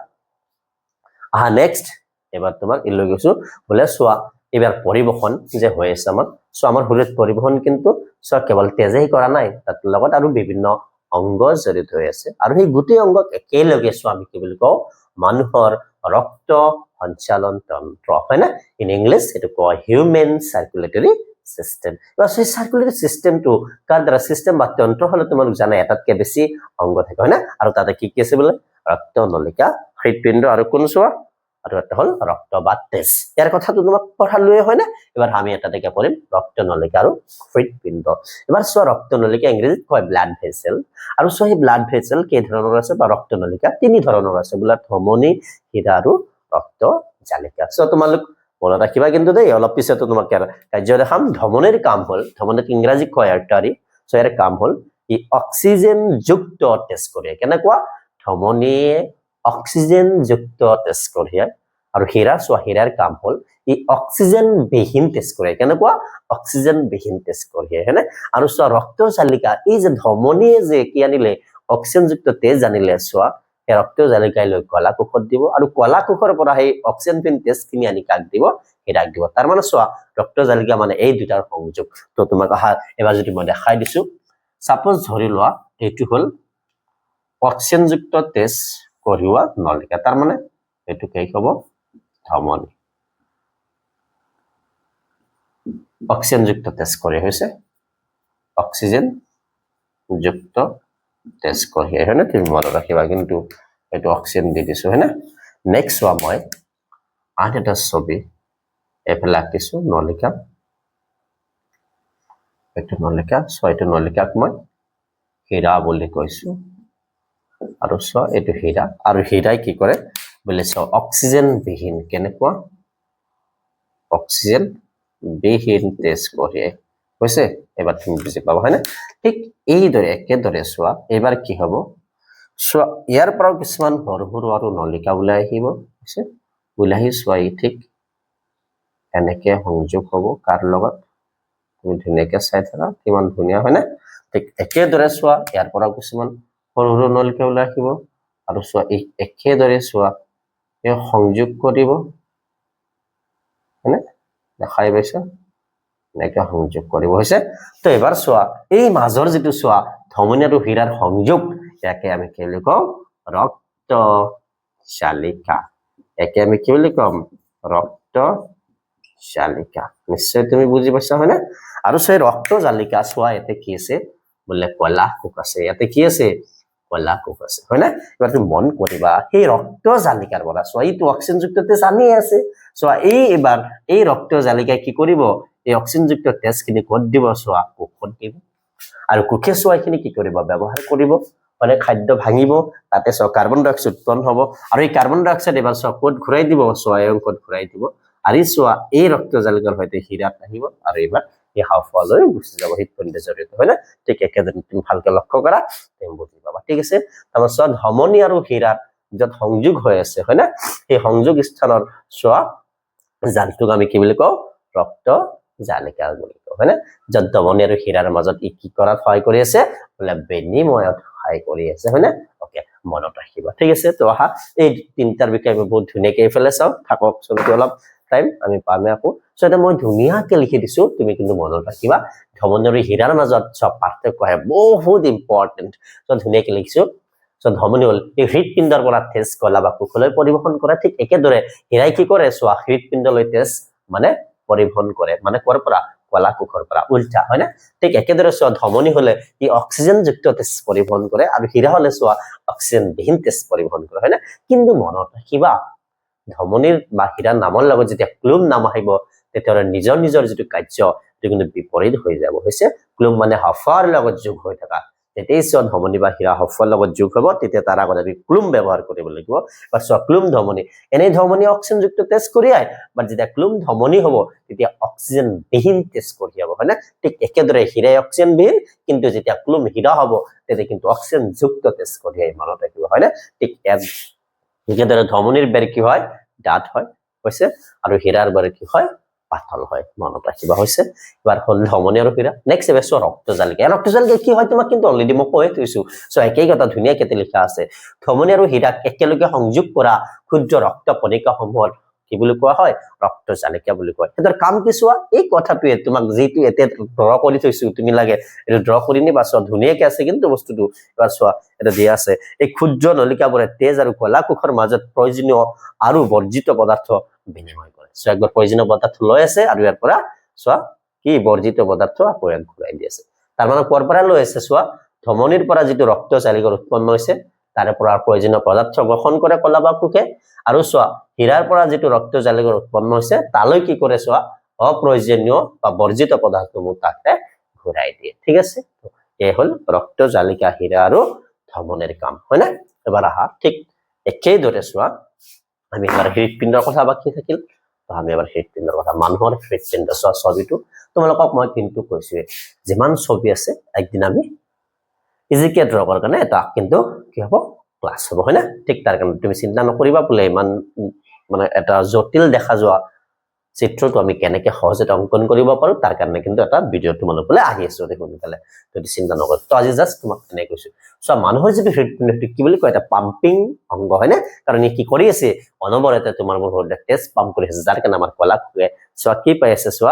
নেক্সট এবাৰ তোমাক ইলৈ গৈছো বলে সোৱা এবাৰ পৰিবহন যে হৈ আছে আমাৰ শৰীৰত পৰিবহন কিন্তু সোৱা কেৱল তেজেই কৰা নাই তাত লগত আৰু বিভিন্ন অংগ জড়িত হৈ আছে আৰু এই গোটেই অংগক একেলগে সোৱা আমি কি বুলি কওঁ মানুহৰ ৰক্ত সঞ্চালন তন্ত্ৰ হয় না ইন ইংলিছ এটো কয় হিউম্যান সাৰ্কুলেটৰি সিস্টেম বা সেই সাৰ্কুলেটৰি সিস্টেমটো কাৰ দ্বাৰা সিস্টেম বা তন্ত্ৰ হলে তোমাক জানা এটাতকে বেছি অংগ থাকে হয় না আৰু তাতে কি কি আছে বলে ৰক্ত নলিকা হৃদপিণ্ড আৰু কোন সোৱা আৰু এটা হল ৰক্ত বা তেজ ইয়াৰ কথাটো তোমাক পঢ়ালৈয়ে হয় না এবাৰ আমি এটা থেকে পঢ়িম ৰক্ত নলিকা আৰু হৃদপিণ্ড এবাৰ সোৱা ৰক্ত নলিকা ইংৰাজীত কয় ব্লাড ভেসেল আৰু সোৱা এই ব্লাড ভেসেল কেই ধৰণৰ আছে বা ৰক্ত নলিকা তিনি ধৰণৰ আছে বোলা ধমনী হীৰা আৰু ৰক্ত জালিকা সো তোমালোক মনত ৰাখিবা কিন্তু দেই অলপ পিছতো তোমাক কাৰ্য দেখাম ধমনীৰ কাম হল ধমনীক ইংৰাজী কয় আৰ্টাৰী সো ইয়াৰ কাম হল ই অক্সিজেন যুক্ত তেজ কৰে কেনেকুৱা ধমনীয়ে অক্সিজেন যুক্ত তেজ কঢ়িয়ায় আৰু হীৰা চোৱা হীৰাৰ কাম হ'ল ই অক্সিজেন বিহীন তেজ কৰে কেনেকুৱা অক্সিজেন বিহীন তেজ কৰে হয়নে আৰু চোৱা ৰক্ত জালিকা এই যে ধমনীয়ে যে কি আনিলে অক্সিজেনযুক্ত তেজ আনিলে চোৱা এই ৰক্ত জালিকাই লৈ কলা কোষত দিব আৰু কলা কোষৰ পৰা সেই অক্সিজেন বিহীন তেজ কিনি আনি কাক দিব হীৰাক দিব তাৰ মানে চোৱা ৰক্ত জালিকা মানে এই দুটাৰ সংযোগ তো তোমাক এবাৰ যদি মই দেখাই দিছো সাপোজ ধৰি লোৱা এইটো হ'ল অক্সিজেনযুক্ত তেজ কঢ়িওৱা নলিকা তাৰ মানে এইটো কি হ'ব ধমনী অক্সিজেনযুক্ত তেজ কঢ়িয়া হৈছে অক্সিজেনযুক্ত তেজ কঢ়িয়া হয় না তুমি মনত ৰাখিবা কিন্তু এইটো অক্সিজেন দি দিছো হয় না নেক্সট চোৱা মই আন এটা ছবি এফালে আঁকিছো নলিকা এইটো নলিকা ছয়টো নলিকাক মই হীৰা বুলি কৈছো আৰু চোৱা এইটো হীৰা আৰু হীৰাই কি কৰে বোলে চোৱা অক্সিজেন বিহীন কেনেকুৱা অক্সিজেন বিহীন তেজ কঢ়িয়াই হৈছে এবাৰ তুমি বুজি পাবা হয় না ঠিক এইদৰে একেদৰে চোৱা এবাৰ কি হ'ব চোৱা ইয়াৰ পৰা কিছুমান সৰু সৰু আৰু নলিকা ওলাই আহিব হৈছে ওলাই চোৱা ঠিক এনেকে সংযোগ হ'ব কাৰ লগত তুমি ধুনীয়াকে চাই থাকা কিমান ধুনীয়া হয় না ঠিক একেদৰে চোৱা ইয়াৰ পৰা কিছুমান সৰু সৰু নলিকা ওলাই আহিব আৰু চোৱা এই একেদৰে চোৱা এই সংযোগ কৰিব হয়নে দেখাই পাইছা এনেকে সংযোগ কৰিব হৈছে তো এবাৰ চোৱা এই মাজৰ যেটো চোৱা ধমনী আৰু হীৰাৰ সংযোগ ইয়াকে আমি কি বুলি কওঁ ৰক্ত জালিকা একে আমি কি বুলি কম ৰক্ত জালিকা নিশ্চয় তুমি বুজি পাইছা হয় না আৰু সেই ৰক্ত জালিকা চোৱা এতে কি আছে বলে কলা কোষ আছে ইয়াতে কি আছে কলা কোষ আছে হয় না এবাৰ তুমি মন কৰিবা সেই ৰক্ত জালিকাৰ পৰা চোৱা এইটো অক্সিজেনযুক্ত তেজ আনি আছে চোৱা এই এবাৰ এই ৰক্ত জালিকাই কি কৰিব এই অক্সিজেনযুক্ত তেজখিনি ক'ত দিব চোৱা কোষত দিব আৰু কোষে চোৱাখিনি কি কৰিব ব্যৱহাৰ কৰিব মানে খাদ্য ভাঙিব তাতে চোৱা কাৰ্বন ডাই অক্সাইড উৎপন্ন হ'ব আৰু এই কাৰ্বন ডাই অক্সাইড এবাৰ চোৱা ক'ত ঘূৰাই দিব চোৱা অংকত ঘূৰাই দিব আৰু চোৱা এই ৰক্ত জালিকাৰ সৈতে হীৰাত আহিব আৰু এবাৰ এই হাওফালৈ গুচি যাব হৃদপিণ্ডৰ জৰিয়তে হয় না ঠিক একেদৰে তুমি ভালকে লক্ষ্য কৰা তুমি বুজি পাবা ঠিক আছে তাৰমানে চোৱা ধমনী আৰু হীৰাত য'ত সংযোগ হৈ আছে হয় না সেই সংযোগ স্থানৰ চোৱা জালটোক আমি কি বুলি কওঁ ৰক্ত জালিকা বুলি কওঁ হয় না য'ত ধমনী আৰু হীৰাৰ মাজত ই কি কৰাত সহায় কৰি আছে বোলে বিনিময়ত সহায় কৰি আছে হয় না ওকে মনত ৰাখিবা ঠিক আছে তো আহা এই তিনটাৰ বিষয়ে আমি বহুত ধুনীয়াকৈ এইফালে চাওঁ থাকক ছবিটো অলপ টাইম আমি পামে আকৌ সো এটা মই ধুনীয়াকৈ লিখি দিছো তুমি কিন্তু মনত ৰাখিবা ধমনী আৰু হীৰাৰ মাজত সব পাৰ্থক্য হয় বহুত ইম্পৰ্টেন্ট তো ধুনীয়াকৈ লিখিছো সো ধমনী হ'ল এই হৃদপিণ্ডৰ পৰা তেজ কলা বা কোষলৈ পৰিবহন কৰা ঠিক একেদৰে হীৰাই কি কৰে চোৱা হৃদপিণ্ডলৈ তেজ মানে পৰিবহন কৰে মানে কৰ পৰা কলা কোষৰ পৰা উল্টা হয় না ঠিক একেদৰে চোৱা ধমনী হলে ই অক্সিজেনযুক্ত তেজ পৰিবহন কৰে আৰু হীৰা হলে চোৱা অক্সিজেন বিহীন তেজ পৰিবহন কৰে হয় না কিন্তু মনত ৰাখিবা ধমনীৰ বা হীৰাৰ নামৰ লগত যেতিয়া ক্লুম নাম আহিব তেতিয়াহ'লে নিজৰ নিজৰ যেটো কাৰ্য সেইটো কিন্তু বিপৰীত হৈ যাব হৈছে ক্লুম মানে হাফাৰ লগত যোগ হৈ থকা তেতিয়াই চোৱা ধমনী বা হীৰা হাফাৰ লগত যোগ হ'ব তেতিয়া তাৰ আগতে আমি ক্লুম ব্যৱহাৰ কৰিব লাগিব বা চোৱা ক্লুম ধমনী এনে ধমনী অক্সিজেনযুক্ত তেজ কঢ়িয়ায় বা যেতিয়া ক্লুম ধমনী হ'ব তেতিয়া অক্সিজেন বিহীন তেজ কঢ়িয়াব হয় না ঠিক একেদৰে হীৰাই অক্সিজেন বিহীন কিন্তু যেতিয়া ক্লুম হীৰা হ'ব তেতিয়া কিন্তু অক্সিজেনযুক্ত তেজ কঢ়িয়াই মনত ৰাখিব হয় না ঠিক একেদৰে ধমনীৰ বেৰ কি হয় ডাঠ হয় হৈছে আৰু হীৰাৰ বেৰ কি হয় পাতল হয় মনত ৰাখিবা হৈছে এবাৰ হল ধমনী আৰু হীৰা নেক্সট এবাৰ চোৱা ৰক্ত জালিকা কি হয় তোমাক কিন্তু অলৰেডি মই কৈ থৈছো সো একেই কথা ধুনীয়াকৈ লিখা আছে ধমনী আৰু হীৰাক একেলগে সংযোগ কৰা ক্ষুদ্ৰ ৰক্ত কণিকাসমূহৰ কি বুলি কোৱা হয় ৰক্ত জালিকা বুলি কয় এটাৰ কাম কি চোৱা এই কথাটোৱে তোমাক যেটো এতে ড্ৰ কৰি থৈছো তুমি লাগে এটা ড্ৰ কৰি নিবা চোৱা ধুনীয়াকৈ আছে কিন্তু বস্তুটো এবাৰ চোৱা এটা দিয়া আছে এই ক্ষুদ্ৰ নলিকাবোৰে তেজ আৰু কলা কোষৰ মাজত প্ৰয়োজনীয় আৰু বৰ্জিত পদাৰ্থ বিনিময় কৰে সো একবাৰ প্ৰয়োজনীয় পদাৰ্থ লৈ আছে আৰু ইয়াৰ পৰা চোৱা কি বৰ্জিত পদাৰ্থ আকৌ ঘূৰাই দি আছে তাৰ মানে কৰ পৰা লৈ আছে চোৱা ধমনীৰ পৰা যেটো ৰক্ত জালিকা উৎপন্ন হৈছে তাৰে পৰা প্ৰয়োজনীয় পদাৰ্থ গ্ৰহণ কৰে কলা বা কোষে আৰু চোৱা হীৰাৰ পৰা যেটো ৰক্ত জালিকা উৎপন্ন হৈছে তালৈ কি কৰে চোৱা অপ্ৰয়োজনীয় বা বৰ্জিত পদাৰ্থবোৰ তাকে ঘূৰাই দিয়ে ঠিক আছে এই হল ৰক্ত জালিকা হীৰা আৰু ধমনীৰ কাম হয় না এবাৰ আহা ঠিক একেদৰে চোৱা আমি এবাৰ হৃদপিণ্ডৰ কথা বাকি থাকিল তো আমি এবাৰ হৃদপিণ্ডৰ কথা মানুহৰ হৃদপিণ্ড চোৱা ছবিটো তোমালোকক মই কিন্তু কৈছো যিমান ছবি আছে একদিন আমি ইজিকে ড্ৰ কৰাৰ কাৰণে এটা কিন্তু কি হ'ব ক্লাছ হ'ব হয় না ঠিক তাৰ কাৰণে তুমি চিন্তা নকৰিবা বোলে ইমান মানে এটা জটিল দেখা যোৱা চিত্ৰটো আমি কেনেকৈ সহজতে অংকন কৰিব পাৰো তাৰ কাৰণে কিন্তু এটা ভিডিও তোমালোকলৈ আহি আছে দেখোন কালে যদি চিন্তা নকৰ তো আজি জাস্ট তোমাক এনে কৈছো সো মানুহৰ যদি হৃদপিণ্ডটো কি বুলি কয় এটা পাম্পিং অংগ হয় না কাৰণ ই কি কৰি আছে অনবৰতে তোমাৰ মোৰ হৃদয় টেষ্ট পাম্প কৰি আছে যাৰ কাৰণে আমাৰ কলা খুৱে সো কি পাই আছে সো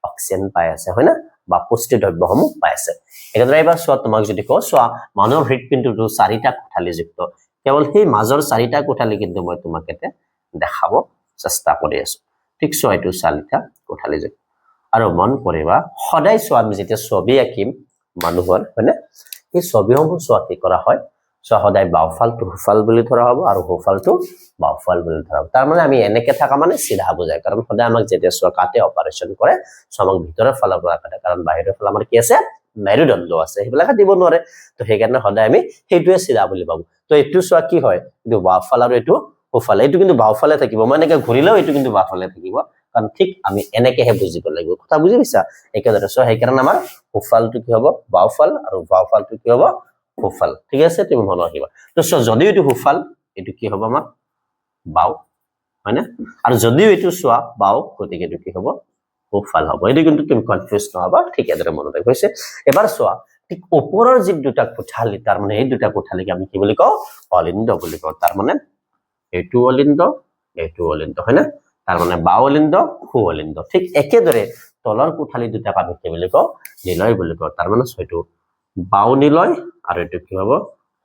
অক্সিজেন পাই আছে হয় না বা পুষ্টি দ্ৰব্যসমূহ পাই আছে একেদৰে এবাৰ সো তোমাক যদি কওঁ সো মানুহৰ হৃদপিণ্ডটো চাৰিটা কোঠালিযুক্ত কেৱল সেই মাজৰ চাৰিটা কোঠালি কিন্তু মই তোমাক এটা দেখাব চেষ্টা কৰি আছো ঠিক সো এইটো চাৰিটা কোঠালিযুক্ত আৰু মন কৰিবা সদায় সো আমি যেতিয়া ছবি আঁকিম মানুহৰ হয়নে এই ছবিসমূহ সো কি কৰা হয় সো সদায় বাওফালটো হুফাল বুলি ধৰা হ'ব আৰু হুফালটো বাওফাল বুলি ধৰা হ'ব তাৰ মানে আমি এনেকে থাকা মানে সিধা বুজায় কাৰণ সদায় আমাক যেতিয়া সো কাটে অপাৰেচন কৰে সো আমাক ভিতৰৰ ফালৰ পৰা কাটে কাৰণ বাহিৰৰ ফালে আমাৰ কি আছে মেৰুদণ্ড আছে সেইবিলাক দিব নোৱাৰে তো সেইকাৰণে সদায় আমি সেইটোৱে সিধা বুলি ভাবো তো এইটো সো কি হয় এইটো বাওফাল আৰু এইটো হুফাল এইটো কিন্তু বাওফালে থাকিব মানে এনেকে ঘূৰিলেও এইটো কিন্তু বাওফালে থাকিব কাৰণ ঠিক আমি এনেকেহে বুজিব লাগিব কথা বুজি পাইছা একেদৰে সো সেইকাৰণে আমাৰ হুফালটো কি হ'ব বাওফাল আৰু বাওফালটো কি হ'ব হুফাল ঠিক আছে তুমি মনত ৰাখিবা তো সো যদিও এইটো হুফাল এইটো কি হ'ব আমাৰ বাও হয় না আৰু যদিও এইটো সোৱা বাও গতিকে এইটো কি হ'ব হুফাল হ'ব এইটো কিন্তু তুমি কনফিউজ নহবা ঠিক এদৰে মনত ৰাখিছে এবাৰ সোৱা ঠিক ওপৰৰ যি দুটা কোঠালি তাৰ মানে এই দুটা কোঠালিকে আমি কি বুলি কওঁ অলিন্দ বুলি কওঁ তাৰ মানে এইটো অলিন্দ হয় না তাৰ মানে বাও অলিন্দ হু অলিন্দ ঠিক একেদৰে তলৰ কোঠালি দুটাক আমি কি বুলি কওঁ নিলয় বুলি কওঁ তাৰ মানে এইটো বাও নিলয় আৰু এইটো কি হ'ব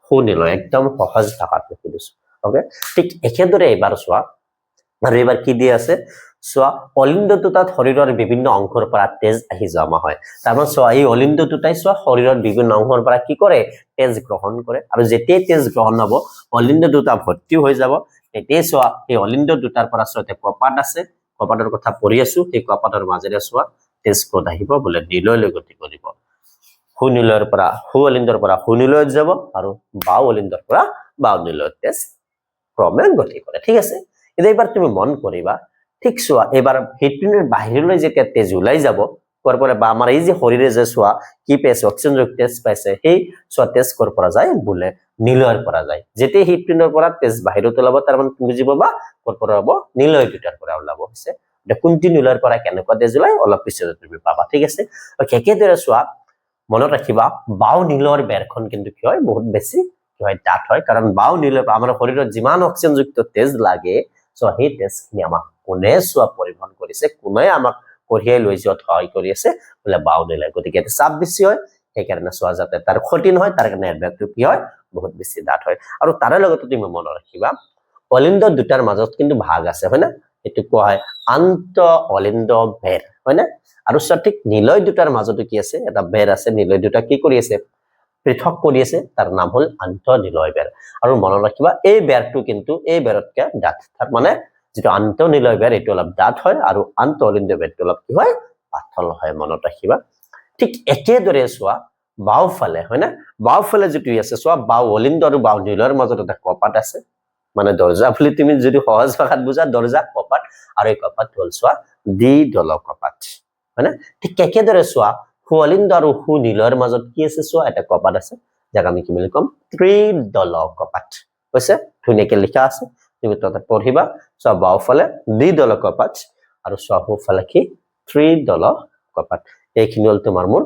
হু নিলয় একদম সহজ ভাষাত লিখি দিছো ওকে ঠিক একেদৰে এবাৰ সোৱা আৰু এবাৰ কি দি আছে সোৱা অলিন্দ দুটাত শৰীৰৰ বিভিন্ন অংশৰ পৰা তেজ আহি জমা হয় তাৰ মানে সোৱা এই অলিন্দ দুটাই সোৱা শৰীৰৰ বিভিন্ন অংশৰ পৰা কি কৰে তেজ গ্ৰহণ কৰে আৰু যেতিয়া তেজ গ্ৰহণ হ'ব অলিন্দ দুটা ভৰ্তি হৈ যাব তেতিয়া সোৱা এই অলিন্দ দুটাৰ পৰা সোতে কপাট আছে কপাটৰ কথা পঢ়ি আছো এই কপাটৰ মাজেৰে সোৱা তেজ কোড আহিব বলে নিলয়লৈ গতি কৰিব হু নিলয়ৰ পৰা হু অলিন্দৰ পৰা হু নিলয়ত যাব আৰু বাও অলিন্দৰ পৰা বাও নিলয়ত তেজ ক্ৰমে গতি কৰে ঠিক আছে এবাৰ তুমি মন কৰিবা ঠিক সোৱা এবাৰ হৃদপিণ্ডৰ বাহিৰলৈ যেতিয়া তেজ ওলাই যাব কোৱাৰ পৰা বা আমাৰ এই যে শৰীৰে যে সোৱা কি পাইছে অক্সিজেন যুক্ত তেজ পাইছে সেই সোৱা তেজ কৰ পৰা যায় বলে নিলয়ৰ পৰা যায় যেতিয়া হৃদপিণ্ডৰ পৰা তেজ বাহিৰত ওলাব তাৰ মানে তুমি বুজি পাবা কৰ পৰা হ'ব নিলয় দুটাৰ পৰা ওলাব হৈছে কোনটি নিলয়ৰ পৰা কেনেকুৱা তেজ ওলাই অলপ পিছত তুমি পাবা ঠিক আছে একেদৰে সোৱা মনত ৰাখিবা বাও নিলয়ৰ বেৰখন কিন্তু কি হয় বহুত বেছি কি হয় ডাঠ হয় কাৰণ বাও নিলয় আমাৰ শৰীৰত যিমান অক্সিজেন যুক্ত তেজ লাগে সো সেই তেজখিনি আমাক কোনে সোৱা পৰিবহন কৰিছে কোনে আমাক কঢ়িয়াই লৈ যোৱাত সহায় কৰি আছে বলে বাও নিলয় গতিকে এটা চাপ বেছি হয় সেইকাৰণে সোৱা যাতে তাৰ ক্ষতি নহয় তাৰ কাৰণে এৰবেগটো কি হয় বহুত বেছি ডাঠ হয় আৰু তাৰে লগতে তুমি মনত ৰাখিবা অলিন্দ দুটাৰ মাজত কিন্তু ভাগ আছে হয় না এটো কোৱা হয় আন্ত অলিন্দ বেৰ হয় না আৰু সঠিক নিলয় দুটাৰ মাজতো কি আছে এটা বেৰ আছে নিলয় দুটা কি কৰি আছে পৃথক কৰি আছে তাৰ নাম হল আন্ত নিলয় বেৰ আৰু মনত ৰাখিবা এই বেৰটো কিন্তু এই বেৰতকে ডাঠ তাৰ মানে যেটো আন্ত নিলয় বেৰ এটো অলপ ডাঠ হয় আৰু আন্ত অলিন্দ বেৰটো অলপ কি হয় পাতল হয় মনত ৰাখিবা ঠিক একেদৰে সোৱা বাওফালে হয় না বাওফালে যেটো আছে সোৱা বাও অলিন্দ আৰু বাও নিলয়ৰ মাজত এটা কপাট আছে মানে দৰজা বুলি তুমি যদি সহজ ভাষাত বুজা দৰজা কপাট আৰু এই কপাট হল সোৱা দ্বিদল কপাট মানে ঠিক একেদৰে সোৱা হু অলিন্দ আৰু হু নিলয়ৰ মাজত কি আছে সোৱা এটা কপাট আছে যাক আমি কি বুলি কম ত্ৰিদল কপাট হৈছে ধুনীয়াকৈ লিখা আছে তুমি তাতে পঢ়িবা সোৱা বাওফালে দ্বিদল কপাট আৰু সোৱা হুফালে কি ত্ৰিদল কপাট এইখিনি হল তোমাৰ মোৰ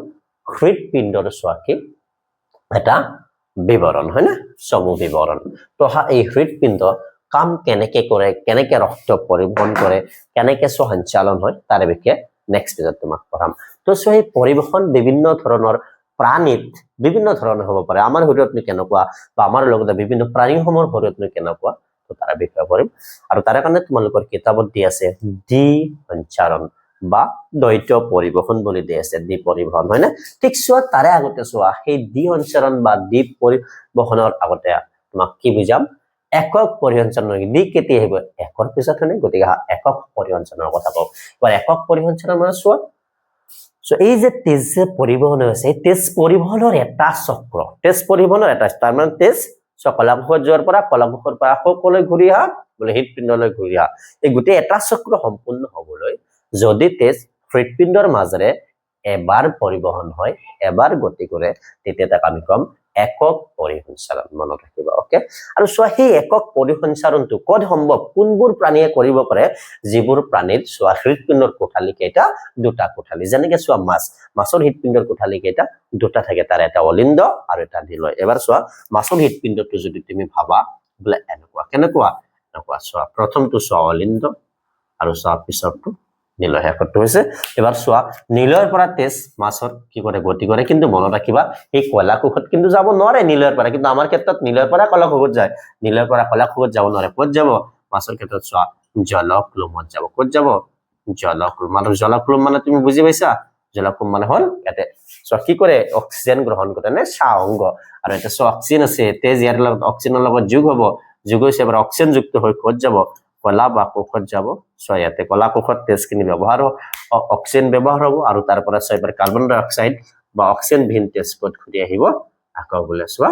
হৃদপিণ্ডৰ সোৱা কি এটা বিবৰণ হয় না সমূহ বিবৰণ তো এই হৃদপিণ্ড কাম কেনেকে কৰে কেনেকে ৰক্ত পৰিবহন কৰে কেনেকে সঞ্চালন হয় তাৰ বিষয়ে নেক্সট পেজত তোমাক পঢ়াম তো সেই পৰিবহন বিভিন্ন ধৰণৰ প্ৰাণীত বিভিন্ন ধৰণৰ হ'ব পাৰে আমাৰ শৰীৰত কেনেকুৱা বা আমাৰ লগতে বিভিন্ন প্ৰাণীসমূহৰ শৰীৰত কেনেকুৱা তো তাৰ বিষয়ে পঢ়িম আৰু তাৰ কাৰণে তোমালোকৰ কিতাপত দি আছে দ্বি সঞ্চাৰণ বা দ্বৈত পৰিবহন বুলি দি আছে দ্বি পৰিবহন হয় না ঠিক সোৱা তাৰে আগতে সোৱা সেই দ্বি সঞ্চাৰণ বা দ্বি পৰিবহনৰ আগতে তোমাক কি বুজাম একক পৰিসঞ্চাৰণ দ্বি কেতিয়া আহিব একৰ পিছত হয় গতিকে একক পৰিসঞ্চাৰণৰ কথা কওঁ এবাৰ একক পৰিসঞ্চাৰণ মানে সোৱা সো এই যে তেজ যে পৰিবহন হৈছে এই তেজ পৰিবহনৰ এটা চক্ৰ তেজ পৰিবহনৰ এটা তাৰ মানে তেজ কলাকোষত যোৱাৰ পৰা কলাকোষৰ পৰা সকলৈ ঘূৰি আহা বলে হৃদপিণ্ডলৈ ঘূৰি আহা এই গোটেই এটা চক্ৰ সম্পূৰ্ণ হবলৈ যদি তেজ হৃদপিণ্ডৰ মাজেৰে এবাৰ পৰিবহন হয় এবাৰ গতি কৰে তেতিয়া তাক আমি কম একক পৰিসঞ্চাৰণ মনত ৰাখিবা ওকে আৰু চোৱা সেই একক পৰিসঞ্চাৰণটো ক'ত সম্ভৱ কোনবোৰ প্ৰাণীয়ে কৰিব পাৰে যিবোৰ প্ৰাণীৰ চোৱা হৃদপিণ্ডৰ কোঠালি কেইটা দুটা কোঠালি যেনেকৈ চোৱা মাছৰ হৃদপিণ্ডৰ কোঠালি কেইটা দুটা থাকে তাৰ এটা অলিন্দ আৰু এটা নিলয় এবাৰ চোৱা মাছৰ হৃদপিণ্ডটো যদি তুমি ভাবা বোলে কেনেকুৱা চোৱা প্ৰথমটো চোৱা অলিন্দ আৰু চোৱা পিছৰটো নিলয় শেষৰটো হৈছে এবাৰ চোৱা নিলয়ৰ পৰা তেজ মাছৰ কি কৰে গতি কৰে কিন্তু মনত ৰাখিবা এই কলা কোষত কিন্তু যাব নোৱাৰে নিলয়ৰ পৰা কিন্তু আমাৰ ক্ষেত্ৰত নিলয়ৰ পৰা কলা কোষত যায় নিলয়ৰ পৰা কলা কোষত যাব নোৱাৰে ক'ত যাব মাছৰ ক্ষেত্ৰত চোৱা জলক্লুমত যাব ক'ত যাব জলক্লুম আৰু জলক্লুম মানে তুমি বুজি পাইছা জলক্লুম মানে হল ইয়াতে চোৱা কি কৰে অক্সিজেন গ্ৰহণ কৰে নে চাহ অংগ আৰু এটা চোৱা অক্সিজেন আছে তেজ ইয়াৰ লগত অক্সিজেনৰ লগত যোগ হ'ব যোগ হৈছে এবাৰ অক্সিজেন যুক্ত হৈ ক'ত যাব কলা বা কোষত যাব চোৱা ইয়াতে কলা কোষত তেজখিনি ব্যৱহাৰ অক্সিজেন ব্যৱহাৰ হ'ব আৰু তাৰ পৰা চোৱা এবাৰ কাৰ্বন ডাই অক্সাইড বা অক্সিজেন বিহীন তেজ ক'ত ঘূৰি আহিব আকৌ বোলে চোৱা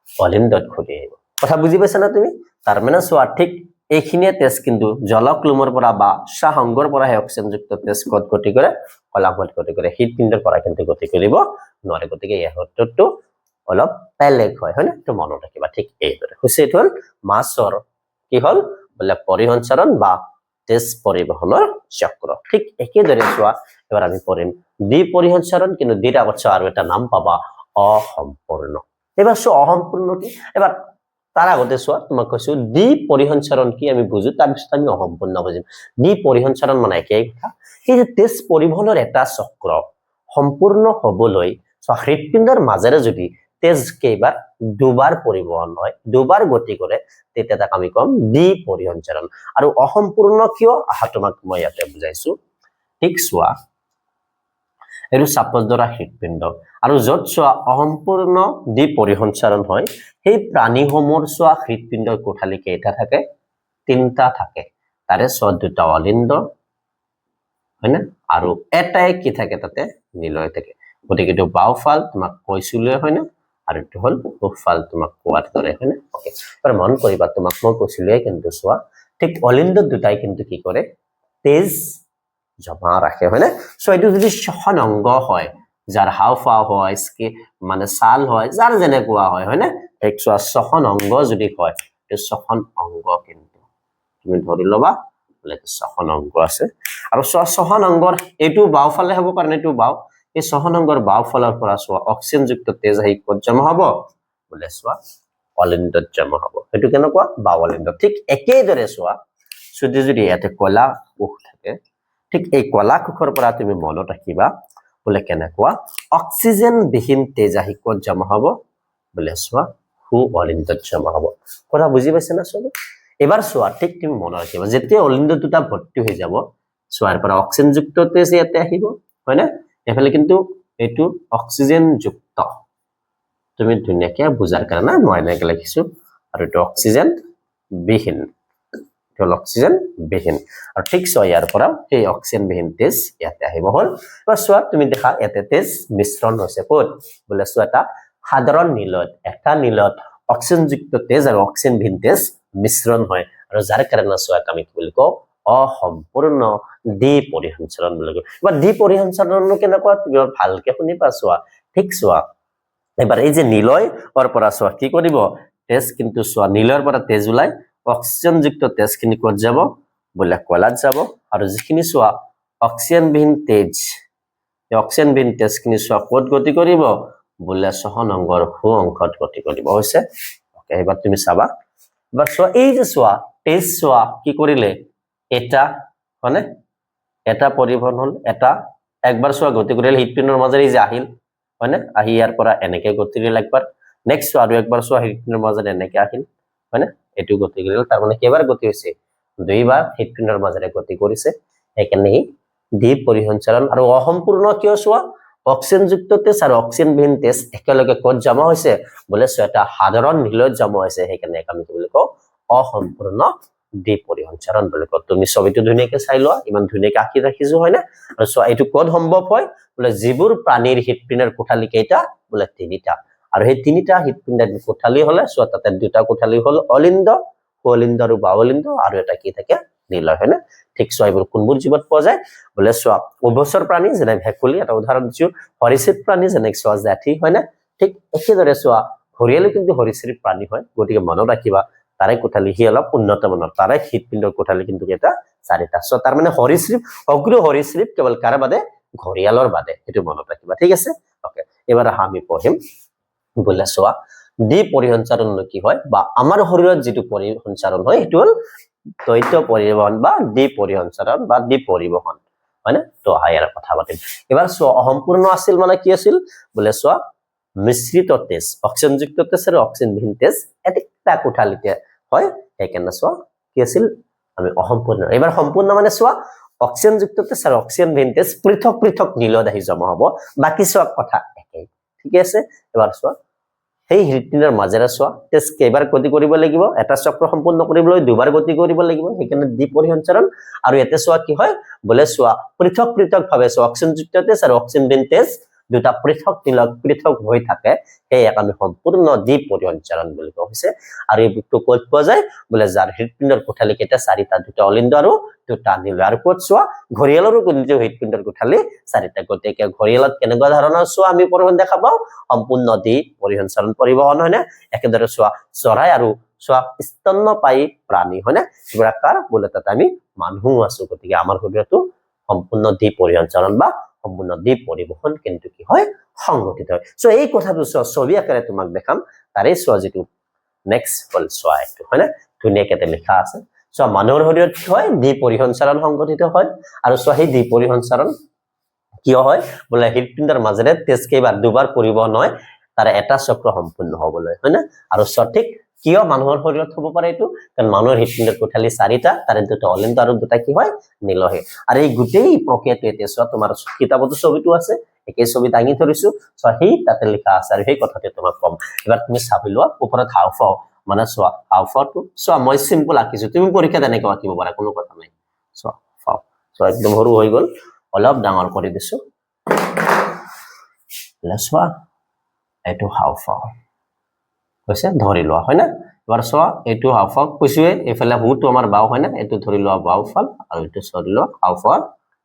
অলিন্দত ঘূৰি আহিব কথা বুজি পাইছা না তুমি তাৰ মানে চোৱা ঠিক এইখিনিয়ে তেজ কিন্তু জলক্লুমৰ পৰা বা চাহ অংগৰ পৰা অক্সিজেন যুক্ত তেজ ক'ত গতি কৰে কলা কোষত গতি কৰে হৃদপিণ্ডৰ পৰা কিন্তু গতি কৰিব নোৱাৰে গতিকে এই ক্ষেত্ৰটো অলপ বেলেগ হয় হয়নে তো মনত ৰাখিবা ঠিক এইদৰে হৈছে এইটো হ'ল মাছৰ কি হল বোলে পৰিসঞ্চাৰণ বা তেজ পৰিবহনৰ চক্ৰ ঠিক একেদৰে চোৱা এবাৰ আমি পঢ়িম দ্বি পৰিসঞ্চাৰণ কিন্তু দ্বিৰ আগত চোৱা আৰু এটা নাম পাবা অসম্পূৰ্ণ এবাৰ চোৱা অসম্পূৰ্ণ কি এবাৰ তাৰ আগতে চোৱা তোমাক কৈছো দ্বি পৰিসঞ্চাৰণ কি আমি বুজো তাৰপিছত আমি অসম্পূৰ্ণ বুজিম দ্বি পৰিসঞ্চাৰণ মানে একেই কথা এই যে তেজ পৰিবহনৰ এটা চক্ৰ সম্পূৰ্ণ হবলৈ চোৱা হৃদপিণ্ডৰ মাজেৰে যদি তেজ কেইবাৰ দুবাৰ পৰিবহন হয় দুবাৰ গতি কৰে তেতিয়া তাক আমি কম দ্বি পৰিসঞ্চাৰণ আৰু অসম্পূৰ্ণ কিয় তোমাক মই ইয়াতে বুজাইছো ঠিক চোৱা এইটো চাপজ ধৰা হৃদপিণ্ড আৰু য'ত চোৱা অসম্পূৰ্ণ দ্বি পৰিসঞ্চাৰণ হয় সেই প্ৰাণীসমূহৰ চোৱা হৃদপিণ্ডৰ কোঠালি কেইটা থাকে তিনিটা থাকে তাৰে চোৱা দুটা অলিন্দ হয় না আৰু এটাই কি থাকে তাতে নিলয় থাকে গতিকে এইটো বাওফাল তোমাক কৈছিলো হয় না আৰু এইটো হল সোঁফাল তোমাক কোৱাৰ দৰে হয় না ওকে এবাৰ মন কৰিবা তোমাক মই কৈছিলোৱে কিন্তু চোৱা ঠিক অলিন্দ দুটাই কিন্তু কি কৰে তেজ জমা ৰাখে হয় না সো এইটো যদি সহন অংগ হয় যাৰ হাওফাও হয় মানে ছাল হয় যাৰ যেনেকুৱা হয় না এক চোৱা সহন অংগ যদি হয় এই সহন অংগ কিন্তু তুমি ধৰি লবা বোলে সহন অংগ আছে আৰু সহন অংগৰ এইটো বাওফালে হ'ব কাৰণ এইটো বাও এই সহন অংগৰ বাওফালৰ পৰা চোৱা অক্সিজেন যুক্ত তেজ আহি ক'ত জমা হ'ব বোলে চোৱা অলিন্দত জমা হ'ব সেইটো কেনেকুৱা বাও অলিন্দ ঠিক একেদৰে চোৱা যদি ইয়াতে কলা কোষ থাকে ঠিক এই কলা কোষৰ পৰা তুমি মনত ৰাখিবা বোলে কেনেকুৱা অক্সিজেন বিহীন তেজ আহি ক'ত জমা হ'ব বোলে চোৱা সু অলিন্দত জমা হ'ব কথা বুজি পাইছে না চবে এবাৰ চোৱা ঠিক তুমি মনত ৰাখিবা যেতিয়া অলিন্দ দুটা ভৰ্তি হৈ যাব চোৱাৰ পৰা অক্সিজেন যুক্ত তেজ ইয়াতে আহিব হয় না এফালে কিন্তু এইটো অক্সিজেন যুক্ত তুমি ধুনীয়াকে বুজাৰ কাৰণে মই এনেকৈ লিখিছো আৰু এইটো অক্সিজেন বিহীন অক্সিজেন বিহীন আৰু ঠিক চোৱা ইয়াৰ পৰা এই অক্সিজেন বিহীন তেজ ইয়াতে আহিব হল এবাৰ চোৱা তুমি দেখা ইয়াতে তেজ মিশ্ৰণ হৈছে ক'ত বোলে চোৱা এটা সাধাৰণ নিলয়ত এটা নিলয়ত অক্সিজেন যুক্ত তেজ আৰু অক্সিজেন বিহীন তেজ মিশ্ৰণ হয় আৰু যাৰ কাৰণে চোৱা আমি কি বুলি কওঁ অসম্পূৰ্ণ দ্বি পৰিসঞ্চাৰণ বুলি কয় এবাৰ দ্বি পৰিসঞ্চাৰণ কেনেকুৱা তুমি ভালকে শুনি চোৱা ঠিক চোৱা এবাৰ এই যে নিলয়ৰ পৰা চোৱা কি কৰিব তেজ কিন্তু চোৱা নিলয়ৰ পৰা তেজ ওলাই অক্সিজেন যুক্ত তেজখিনি ক'ত যাব বোলে কলাত যাব আৰু যিখিনি চোৱা অক্সিজেন বিহীন তেজ এই অক্সিজেন বিহীন তেজখিনি চোৱা ক'ত গতি কৰিব বোলে সহন অংগৰ সু অংশত গতি কৰিব হৈছে ওকে এবাৰ তুমি চাবা এবাৰ চোৱা এই যে চোৱা তেজ চোৱা কি কৰিলে এটা মানে এটা পৰিবহন হল এটা একবাৰ চোৱা গতি কৰিলে হৃদপিণ্ডৰ মাজেৰে যে আহিল হয়নে আহি ইয়াৰ পৰা এনেকে গতি কৰিলে একবাৰ নেক্সট আৰু একবাৰ চোৱা হৃদপিণ্ডৰ মাজেৰে এনেকে আহিল হয়নে এটু গতি কৰিলে তাৰ মানে কেইবাৰ গতি হৈছে দুইবাৰ হৃদপিণ্ডৰ মাজেৰে গতি কৰিছে সেইকাৰণে দ্বি পৰিসঞ্চাৰণ আৰু অসম্পূৰ্ণ কিয় চোৱা অক্সিজেন যুক্ত তেজ আৰু অক্সিজেন বিহীন তেজ একেলগে ক'ত জমা হৈছে বোলে এটা সাধাৰণ নিলয়ত জমা হৈছে সেইকাৰণে আমি কি বুলি কওঁ অসম্পূৰ্ণ দ্বি পৰিসঞ্চাৰণ বুলি কওঁ তুমি ছবিটো ধুনীয়াকে চাই লোৱা ইমান ধুনীয়াকে আঁকি ৰাখিছো হয় না আৰু চোৱা এইটো ক'ত সম্ভৱ হয় বোলে যিবোৰ প্ৰাণীৰ হৃদপিণ্ডৰ কোঠালি কেইটা বোলে তিনিটা আৰু সেই তিনিটা হৃদপিণ্ডৰ কোঠালি হলে চোৱা তাতে দুটা কোঠালি হল অলিন্দ অলিন্দ আৰু বাওলিন্দ আৰু এটা কি থাকে নিলয় হয় না ঠিক চোৱা এইবোৰ কোনবোৰ জীৱত পোৱা যায় বোলে চোৱা উভচৰ প্ৰাণী যেনে ভেকুলী এটা উদাহৰণ দিছো সৰীসৃপ প্ৰাণী যেনে চোৱা জাঠি হয় না ঠিক একেদৰে চোৱা ঘৰিয়ালো কিন্তু সৰীসৃপ প্ৰাণী হয় গতিকে মনত ৰাখিবা তাৰে কোঠালি হি অলপ উন্নত মানৰ তাৰে হৃদপিণ্ডৰ কোঠালি কিন্তু এটা 4টা সো তাৰ মানে সৰীসৃপ অগ্ৰ সৰীসৃপ কেৱল কাৰ বাদে ঘৰিয়ালৰ বাদে এটো মনত ৰাখিবা ঠিক আছে ওকে এবাৰ আমি পঢ়িম বলে চোৱা দ্বি পৰিসঞ্চাৰণ কি হয় বা আমাৰ শৰীৰত যেটো পৰিসঞ্চাৰণ হয় এটো হল দ্বৈত পৰিবহন বা দ্বি পৰিসঞ্চাৰণ বা দ্বি পৰিবহন মানে তো হায়াৰ কথা পাতিম এবাৰ চোৱা অসম্পূৰ্ণ আছিল মানে কি আছিল বলে চোৱা মিশ্ৰিত তেজ অক্সিজেনযুক্ত তেজ আৰু অক্সিজেনবিহীন তেজ এটা কোঠালিতে হয় একেনে চোৱা কি আছিল আমি অসম্পূৰ্ণ এবাৰ সম্পূৰ্ণ মানে চোৱা অক্সিজেনযুক্ত তেজ আৰু অক্সিজেনবিহীন তেজ পৃথক পৃথক নীলত আহি জমা হ'ব বাকি চোৱা কথা একেই ঠিক আছে এবাৰ চোৱা সেই হৃদপিণ্ডৰ মাজেৰে চোৱা তেজ কেইবাৰ গতি কৰিব লাগিব এটা চক্ৰ সম্পূৰ্ণ কৰিবলৈ দুবাৰ গতি কৰিব লাগিব সেইকাৰণে দ্বি পৰিসঞ্চাৰণ আৰু এতে চোৱা কি হয় বলে চোৱা পৃথক পৃথক ভাৱে চোৱা অক্সিজেনযুক্ত তেজ আৰু অক্সিজেনবিহীন তেজ দুটা পৃথক নীলত পৃথক হৈ থাকে সেই আমি সম্পূৰ্ণ দ্বি পৰিসঞ্চাৰণ বুলি কোৱা হৈছে আৰু এই বিটো ক'ত পোৱা যায় বলে যাৰ হৃদপিণ্ডৰ কোঠালি কেইটা 4টা দুটা অলিন্দ আৰু দুটা নীল আৰু ক'ত চোৱা ঘৰিয়ালৰো কিন্তু হৃদপিণ্ডৰ কোঠালি 4টা গতিকে ঘৰিয়ালত কেনেকুৱা ধৰণৰ চোৱা আমি পৰিবহন দেখা পাওঁ সম্পূৰ্ণ দ্বি পৰিসঞ্চাৰণ পৰিবহন হয়নে একেদৰে চোৱা চৰাই আৰু চোৱা স্তন্যপায়ী প্ৰাণী হয়নে প্ৰকাৰ বলে তাত আমি মানুহ আছো গতিকে আমাৰ শৰীৰটো সম্পূৰ্ণ দ্বি পৰিসঞ্চাৰণ বা সম্পূৰ্ণ দ্বি পৰিবহন কিন্তু কি হয় সংগঠিত হয় সো এই কথাটো ছবি আকাৰে তোমাক দেখাম তাৰে চোৱা যেটো নেক্সট হল চোৱা এটো হয়নে ধুনীয়াকৈ লিখা আছে চোৱা মানুহৰ শৰীৰত কি হয় দ্বি পৰিসঞ্চাৰণ সংগঠিত হয় আৰু চোৱা সেই দ্বি পৰিসঞ্চাৰণ কিয় হয় বলে হৃদপিণ্ডৰ মাজেৰে তেজ কেইবাৰ দুবাৰ পৰিবহন হয় তাৰে এটা চক্ৰ সম্পূৰ্ণ হ'বলৈ হয়নে আৰু সঠিক কিয় মানুহৰ শৰীৰত হ'ব পাৰে এটো কাৰণ মানুহৰ হৃদপিণ্ডৰ কোঠালি 4টা তাৰে দুটা অলিন্দ আৰু দুটা কি হয় নীলহে আৰু এই গোটেই প্ৰক্ৰিয়াটো এতে চোৱা তোমাৰ কিতাপতো ছবিটো আছে একেই ছবি দাঙি ধৰিছো সো সেই তাতে লিখা আছে আৰু সেই কথাটো তোমাক কম এবাৰ তুমি চাবি লোৱা ওপৰত হাওফাও মানে চোৱা হাওফাওটো চোৱা মই সিম্পল আঁকিছো তুমি পৰীক্ষাত এনেকৈ আঁকিব পাৰা কোনো কথা নাই চোৱা ফাও চোৱা একদম সৰু হৈ গল অলপ ডাঙৰ কৰি দিছো চোৱা এটো হাওফাও কৈছে ধৰি লোৱা হয় না এবাৰ চোৱা এটো হাওফাও কৈছোৱে এফালে হুটো আমাৰ বাও হয় না এটো ধৰি লোৱা বাওফাল আৰু এটো ধৰি লোৱা হাওফাও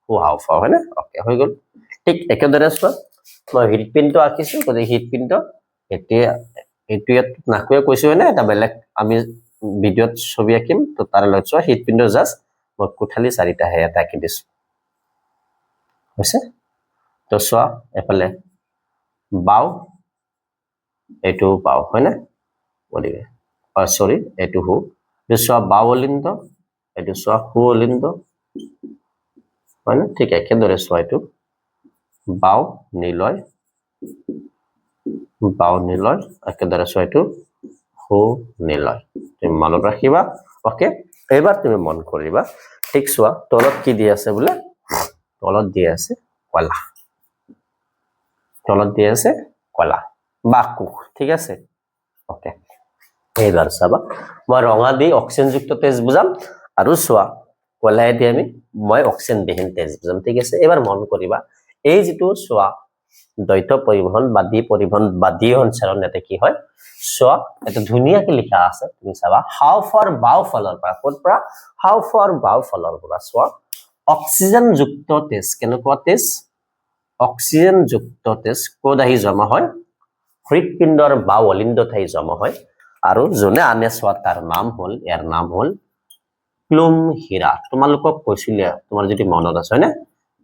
হু হাওফাও হয় না ওকে হৈ গল ঠিক একেদৰে চোৱা মই হৃদপিণ্ড আঁকিছো গতিকে হৃদপিণ্ড এতিয়া এটো নাকুৱে কৈছো না এটা বেলেগ আমি ভিডিঅত ছবি আঁকিম তো তাৰ লৈ চোৱা হৃদপিণ্ড জাস্ট মই কোঠালি 4টা হে এটা আঁকি দিছো হৈছে তো চোৱা এফালে বাও এটো বাও হয় না বলিবে সৰি এটো হু চোৱা বাও অলিন্দ এটো চোৱা হু অলিন্দ হয় না ঠিক একেদৰে চোৱা এটো বাও নীলয় একেদৰে চোৱা এটো হু নীলয় তুমি মনত ৰাখিবা ওকে এবাৰ তুমি মন কৰিবা ঠিক চোৱা তলত কি দি আছে বলে তলত দি আছে কলা বাকু ঠিক আছে ওকে এইবাৰ চাবা মই ৰঙা দি অক্সিজেনযুক্ত তেজ বুজাম আৰু চোৱা কলাই দি মই অক্সিজেনবিহীন তেজ বুজাম ঠিক আছে এবাৰ মন কৰিবা এই যেটো চোৱা দ্বৈত পৰিবহন বা দ্বি পৰিবহন বা দ্বি সঞ্চাৰণ এতে কি হয় চোৱা এটা ধুনীয়াকৈ লিখা আছে তুমি চাবা হাও ফৰ বাও ফলৰ পৰা ক'ত পৰা হাও ফৰ বাও ফলৰ পৰা চোৱা অক্সিজেনযুক্ত তেজ কেনেকুৱা তেজ অক্সিজেনযুক্ত তেজ ক'ত আহি জমা হয় হৃদপিণ্ডৰ বাও অলিন্দত আহি জমা হয় আৰু জনে আনে চোৱা তাৰ নাম হল ইয়াৰ নাম হল ক্লুম হীৰা তোমালোকক কৈছিলে তোমাৰ যদি মনত আছে না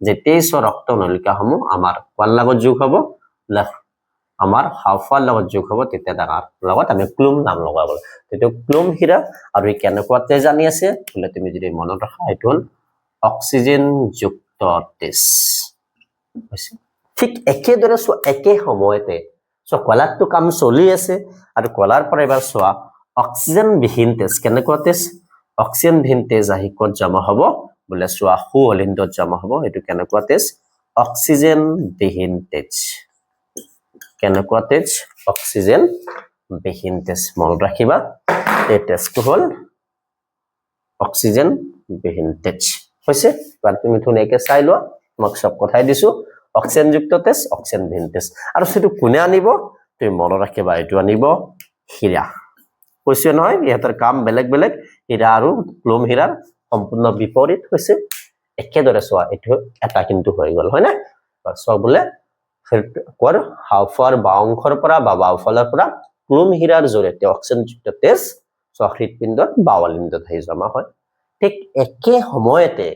যে 23 ৰক্ত নলিকাসমূহ আমাৰ কোৱাৰ লগত যোগ হ'ব আমাৰ হাওফাৰ লগত যোগ হ'ব তেতিয়া তাৰ লগত আমি ক্লুম নাম লগাব তেতিয়া ক্লুম হীৰা আৰু ই কেনেকুৱা তেজ জানি আছে বলে তুমি যদি মনত ৰাখা এটো হল অক্সিজেনযুক্ত তেজ ঠিক একেদৰে চোৱা একে সময়তে সো কলাৰটো কাম চলি আছে আৰু কলাৰ পৰা এবাৰ চোৱা অক্সিজেনবিহীন তেজ কেনেকুৱা তেজ অক্সিজেনবিহীন তেজ আহি ক'ত জমা হ'ব বলে চোৱা হু অলিন্দত জমা হ'ব এটো কেনেকুৱা তেজ অক্সিজেনবিহীন তেজ কেনেকুৱা তেজ অক্সিজেনবিহীন তেজ মনত ৰাখিবা এই তেজটো হল অক্সিজেনবিহীন তেজ হৈছে বাৰ তুমি ধুনীয়াকৈ চাই লোৱা মই সব কথাই দিছো অক্সিজেনযুক্ত তেজ অক্সিজেনবিহীন তেজ আৰু সেটো কোনে আনিব তুমি মনত ৰাখিবা এটো আনিব হীৰা কৈছে নহয় ইহঁতৰ কাম বেলেগ বেলেগ হীৰা আৰু ক্লুম হীৰাৰ সম্পূৰ্ণ বিপৰীত হৈছে একেদৰে চোৱা এটো এটা কিন্তু হৈ গল হয় না চোৱা বলে কৰ হাওফাওৰ বাওঁ অংশৰ পৰা বা বাওঁফালৰ পৰা ক্লোম হীৰাৰ জৰিয়তে অক্সিজেনযুক্ত তেজ হৃদপিণ্ডত বা অলিণ্ডত আহি জমা হয় ঠিক একে সময়তে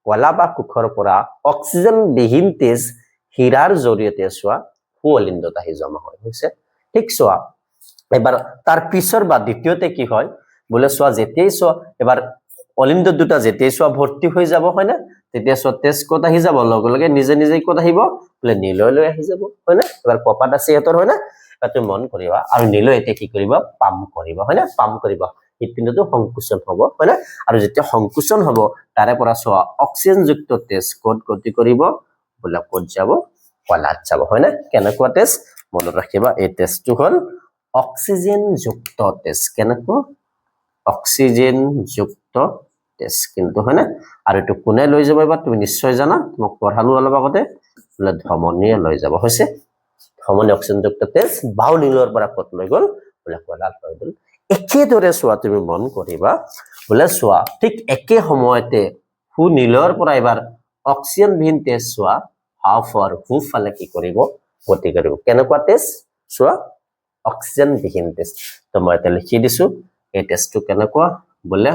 কলা বা কোষৰ পৰা অক্সিজেনবিহীন তেজ হীৰাৰ জৰিয়তে চোৱা সুঅলিণ্ডত আহি জমা হয় হৈছে ঠিক চোৱা এবাৰ তাৰ পিছৰ বা দ্বিতীয়তে কি হয় বলে চোৱা যেতিয়াই চোৱা এবাৰ অলিণ্ড দুটা যেতিয়াই চোৱা ভৰ্তি হৈ যাব হয় না তেতিয়া চোৱা তেজ ক'ত আহি যাব লগে লগে নিজে নিজে ক'ত আহিব বলে নীললৈ আহি যাব হয় না এবাৰ কপাত আছে ইহঁতৰ হয় না তুমি মন কৰিবা আৰু নীল এতিয়া কি কৰিব পাম্প কৰিব হয় না পাম্প কৰিব হৃদপিণ্ডটো সংকোচন হ'ব হয় না আৰু যেতিয়া সংকোচন হ'ব তাৰে পৰা চোৱা অক্সিজেনযুক্ত তেজ ক'ত গতি কৰিব বলে ক'ত যাব কলাত যাব হয় না কেনেকুৱা তেজ মনত ৰাখিবা এই তেজটো হ'ল অক্সিজেনযুক্ত তেজ কেনেকুৱা অক্সিজেনযুক্ত তেজ কিন্তু হয় না আৰু এটো কোনে লৈ যাব এবাৰ তুমি নিশ্চয় জানা তোমাক পঢ়ালো অলপ আগতে বলে ধমনীয়ে লৈ যাব হৈছে ধমনী অক্সিজেনযুক্ত তেজ বাও নীলৰ পৰা ক'ত লৈ গ'ল বলে কলাত লৈ গ'ল একেদৰে চোৱা তুমি মন কৰিবা বলে চোৱা ঠিক একে সময়তে নীলৰ পৰা এবাৰ অক্সিজেনবিহীন তেজ চোৱা হাওফাওৰ সোঁফালে কি কৰিব গতি কৰিব কেনেকুৱা তেজ চোৱা অক্সিজেনবিহীন তেজ তো মই এটা লিখি দিছো এই তেজটো কেনেকুৱা বলে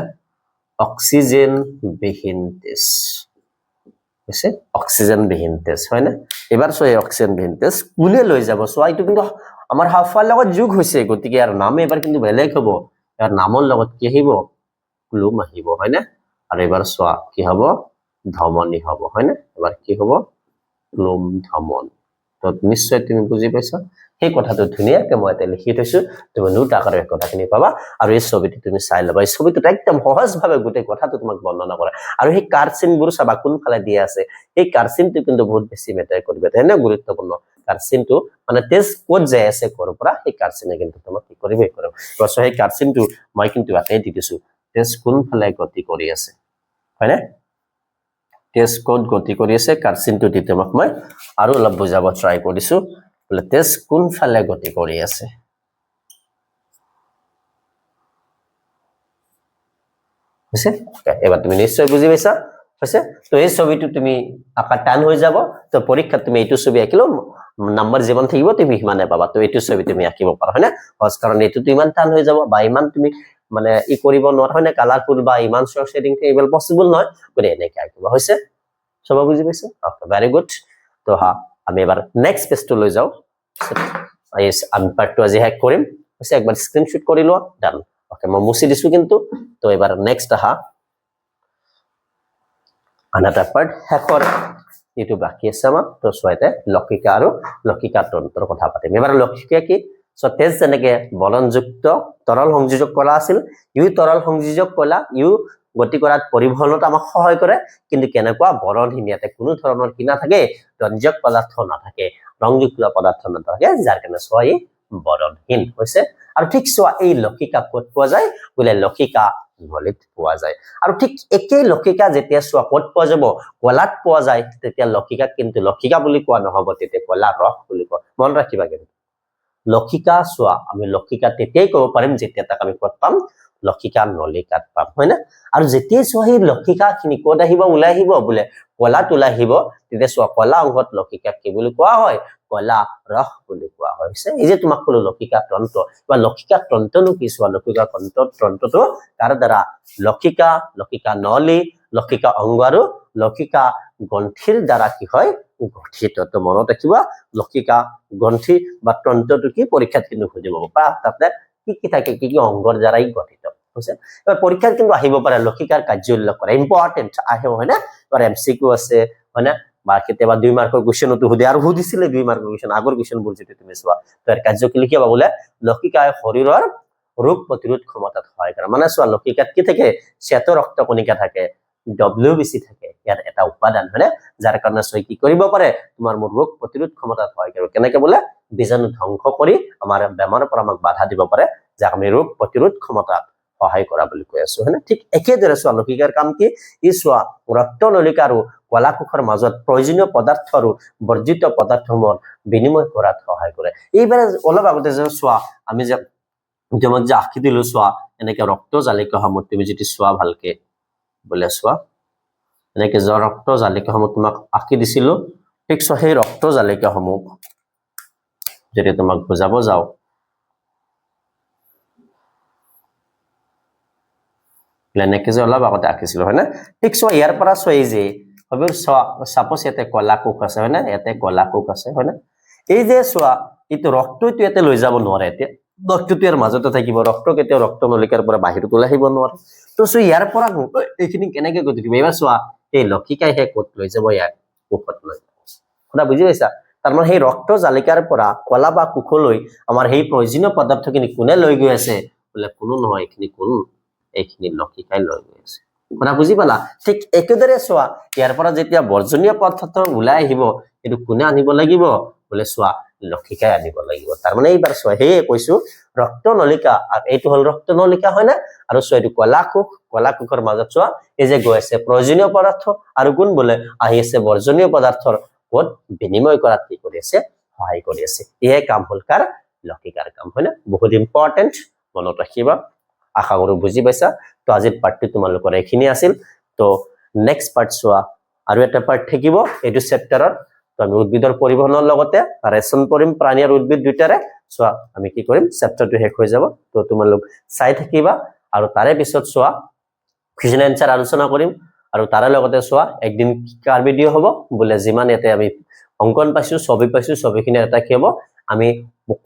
অক্সিজেনবিহীন তেজ হৈছে অক্সিজেনবিহীন তেজ হয় না এবাৰ চোৱা অক্সিজেনবিহীন তেজ কোনে লৈ যাব চোৱা এইটো কিন্তু আমাৰ হাওফাওৰ লগত যোগ হৈছে গতিকে ইয়াৰ নাম এবাৰ কিন্তু বেলেগ হ'ব ইয়াৰ নামৰ লগত কি আহিব ক্লোম আহিব হয় না আৰু এবাৰ চোৱা কি হ'ব ধমনী হ'ব হয় না এবাৰ কি হ'ব ক্লোম ধমনী তো নিশ্চয় তুমি বুজি পাইছা সেই কথাটো ধুনীয়াকৈ মই এটা লিখি থৈছো তুমি নোট আকাৰে কথাখিনি পাবা আৰু এই ছবিটো তুমি চাই ল'বা এই ছবিটোত একদম সহজভাৱে গোটেই কথাটো তোমাক বৰ্ণনা কৰে আৰু সেই কাৰ্চিনবোৰ চাবা কোনফালে দিয়া আছে এই কাৰ্চিনটো কিন্তু বহুত বেছি মেটাৰ কৰিব তেনে গুৰুত্বপূৰ্ণ কাৰ্চিনটো মানে তেজ ক'ত যায় আছে ক'ৰ পৰা সেই কাৰ্চিনে কিন্তু তোমাক কি কৰিব সেই কাৰ্চিনটো মই কিন্তু ইয়াতে দি দিছো তেজ কোনফালে গতি কৰি আছে হয়নে তেজ ক'ত গতি কৰি আছে কাৰ্চিনটো দি তোমাক মই আৰু অলপ বুজাব ট্ৰাই কৰিছো বলে তেজ কোনফালে গতি কৰি আছে হৈছে এবাৰ তুমি নিশ্চয় বুজি পাইছা হৈছে তো এই ছবিটো তুমি আঁকা টান হৈ যাব তো পৰীক্ষাত তুমি এইটো ছবি আঁকিলো নাম্বাৰ যিমান থাকিব তুমি সিমানে পাবা তো এইটো ছবি তুমি আঁকিব পাৰা হয় না কাৰণ এইটোতো ইমান টান হৈ যাব বা ইমান তুমি মানে ই কৰিব নোৱাৰা হয় না কালাৰফুল বা ইমান শৰ্ট শেডিং টেবল পসিবল নহয় গতিকে এনেকৈ আঁকিব হৈছে সবাই বুজি পাইছে ওকে ভেৰি গুড তো হা আমি এবাৰ নেক্সট পেজটো লৈ যাও আমি পাৰ্টটো আজি হেক কৰিম হৈছে একবাৰ স্ক্ৰিনশ্বট কৰি লোৱা ডান ওকে মই মুছি দিছো কিন্তু তো এবাৰ নেক্সট আহা আনাটা পাৰ্ট হেকৰ এইটো বাকি আছে আমাৰ তো সোয়াইতে লক্ষিকা আৰু লক্ষিকা তন্ত্ৰৰ কথা পাতিম এবাৰ লক্ষিকা কি সো তেজ যেনেকে বলনযুক্ত তৰল সংযোজক কলা আছিল ইউ তৰল সংযোজক কলা ইউ গতি কৰাত পৰিবহনত আমাক সহায় কৰে কিন্তু কেনেকুৱা বৰণহীন ইয়াতে কোনো ধৰণৰ কি নাথাকে ৰঞ্জক পদাৰ্থ নাথাকে ৰংযুক্ত পদাৰ্থ নাথাকে যাৰ কাৰণে সোয়াই বৰণহীন হৈছে আৰু ঠিক সোয়া এই লক্ষিকা ক'ত পোৱা যায় বলে লক্ষিকা নলিত পোৱা যায় আৰু ঠিক একেই লক্ষিকা যেতিয়া সোয়া ক'ত পোৱা যাব কলাত পোৱা যায় তেতিয়া লক্ষিকা কিন্তু লক্ষিকা বুলি কোৱা নহব তেতিয়া কলা ৰস বুলি কোৱা মন ৰাখিবা কিন্তু লক্ষিকা সোয়া আমি লক্ষিকা তেতিয়াই ক'ব পাৰিম যেতিয়া তাক আমি ক'ত পাম লক্ষিকা নলিকাত পাম হয় না আৰু যেতিয়া সোয়া এই লক্ষিকা খিনি ক'ত আহিব ওলাই আহিব বলে কলাত ওলাই আহিব তেতিয়া সোয়া কলা অংশত লক্ষিকা কি বুলি কোৱা হয় কলা ৰস বুলি কোৱা হৈছে এই যে তোমাক ক'লো লক্ষিকা তন্ত্ৰ বা লক্ষিকা তন্ত্ৰনো কি সোয়া লক্ষিকা তন্ত্ৰটো তাৰ দ্বাৰা লক্ষিকা নলী লক্ষিকা অংগ আৰু লক্ষিকা গ্ৰন্থিৰ দ্বাৰা কি হয় গঠিত তো মনত ৰাখিবা লক্ষিকা গ্ৰন্থি বা তন্ত্ৰটো কি পৰীক্ষাত কিন্তু খুজিব বা তাতে কি থাকে কি অংগৰ দ্বাৰাই গঠিত হৈছে এবাৰ পৰীক্ষাত কিন্তু আহিব পাৰে লক্ষিকাৰ কাৰ্য উল্লেখ কৰা ইম্পৰ্টেন্ট আহে হয় না এবাৰ এমসিকিউ আছে হয় না বা কেতিয়াবা 2 মাৰ্কৰ কোৱেশ্চনটো সুধে আৰু সুধিছিলে 2 মাৰ্কৰ কোৱেশ্চন আগৰ কোৱেশ্চনবোৰ যদি তুমি চোৱা তাৰ কাৰ্য কি লিখিবা বলে লক্ষিকায় শৰীৰৰ ৰোগ প্ৰতিৰোধ ক্ষমতাত সহায় কৰে মানে চোৱা লক্ষিকাত কি থাকে শ্বেত ৰক্ত কণিকা থাকে WBC থাকে ইয়াৰ এটা উপাদান হয়নে যাৰ কাৰণে সৈ কি কৰিব পাৰে তোমাৰ ৰোগ প্ৰতিৰোধ ক্ষমতাত সহায় কৰে কেনেকৈ বলে বীজাণু ধ্বংস কৰি আমাৰ বেমাৰৰ পৰা আমাক বাধা দিব পাৰে যাক আমি ৰোগ প্ৰতিৰোধ ক্ষমতাত সহায় কৰা বুলি কৈ আছো হয়নে ঠিক একেদৰে চোৱা লক্ষিকাৰ কাম কি ই চোৱা ৰক্ত নলিকা আৰু কলা কোষৰ মাজত প্ৰয়োজনীয় পদাৰ্থ আৰু বৰ্জিত পদাৰ্থসমূহ বিনিময় কৰাত সহায় কৰে এইবাৰ অলপ আগতে যে চোৱা আমি যে যেমন যে আঁকি দিলো চোৱা এনেকে ৰক্ত জালিকাসমূহ তুমি যদি চোৱা ভালকে বলে চোৱা এনেকে ৰক্ত জালিকাসমূহ তোমাক আঁকি দিছিলো ঠিক সেই ৰক্ত জালিকাসমূহ যদি তোমাক বুজাব যাও এনেকে যে অলপ আগতে আঁকিছিলো হয় না ঠিক ইয়াৰ পৰা এই যে হবে সাপোজ ইয়াতে কলা কোষ আছে হয় না ইয়াতে কলা কোষ আছে হয় না এই যে এইটো ৰক্তটো ইয়াতে লৈ যাব নোৱাৰে এতিয়া ৰক্তটো ইয়াৰ মাজতে থাকিব ৰক্ত কেতিয়াও ৰক্ত নলিকাৰ পৰা বাহিৰত ওলাই আহিব নোৱাৰে তো ইয়াৰ পৰা এইখিনি কেনেকে গতি দিব এবাৰ এই লক্ষিকাই হে কোট লৈ যাব ইয়াৰ কোষত লৈ কথা বুজি পাইছা তাৰ মানে সেই ৰক্ত জালিকাৰ পৰা কলা বা কোষলৈ আমাৰ সেই প্ৰয়োজনীয় পদাৰ্থখিনি কোনে লৈ গৈ আছে বলে কোনো নহয় এইখিনি লক্ষিকাই লৈ গৈ আছে কথা বুজি পালা ঠিক একেদৰে ইয়াৰ পৰা যেতিয়া বৰ্জনীয় পদাৰ্থ ওলাই আহিব এটো কোনে আনিব লাগিব বলে লক্ষিকাই আনিব লাগিব তাৰ মানে এইবাৰ হেয়ে কৈছো ৰক্ত নলিকা আৰু এইটো হল ৰক্ত নলিকা হয় না আৰু এইটো কলা কোষৰ মাজত এই যে গৈ আছে প্ৰয়োজনীয় পদাৰ্থ আৰু কোন বলে আহি আছে বৰ্জনীয় পদাৰ্থৰ কোড বিনিময় কৰাত কি কৰি আছে সহায় কৰি আছে এই কাম হল কাৰ লক্ষিকাৰ কাম হয় না বহুত ইম্পৰ্টেন্ট মনত ৰাখিবা আশা কৰো বুজি পাইছা তো আজিৰ পাৰ্টটো তোমালোকৰ এখিনি আছিল তো নেক্সট পাৰ্ট আৰু এটা পাৰ্ট থাকিব এইটো চেপ্টাৰৰ তো আমি উদ্ভিদৰ পৰিবহনৰ লগতে ৰেচন পৰিম প্ৰাণী আৰু উদ্ভিদ দুটাৰে আমি কি কৰিম চেপ্টাৰটো শেষ হৈ যাব তো তোমালোক চাই থাকিবা আৰু তাৰে পিছত কুৱেশ্যন এনসাৰ আলোচনা কৰিম আৰু তাৰে লগতে একদিন কাৰ ভিডিও হ'ব বলে যিমান ইয়াতে আমি অংকন পাইছো ছবিখিনি এটা কি হ'ব আমি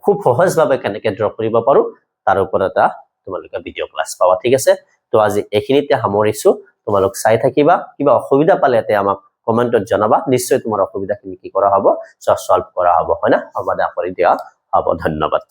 খুব সহজভাৱে কেনেকৈ ড্ৰ কৰিব পাৰো তাৰ ওপৰত এটা তোমালোকে ভিডিও ক্লাছ পাবা ঠিক আছে তো আজি এখিনিতে সামৰিছো তোমালোক চাই থাকিবা কিবা অসুবিধা পালে তে আমাক কমেন্টত জনাবা নিশ্চয় তোমাৰ অসুবিধাখিনি কি কৰা হ'ব সলভ কৰা হ'ব হয় না সমাধান কৰি দিয়া হ'ব ধন্যবাদ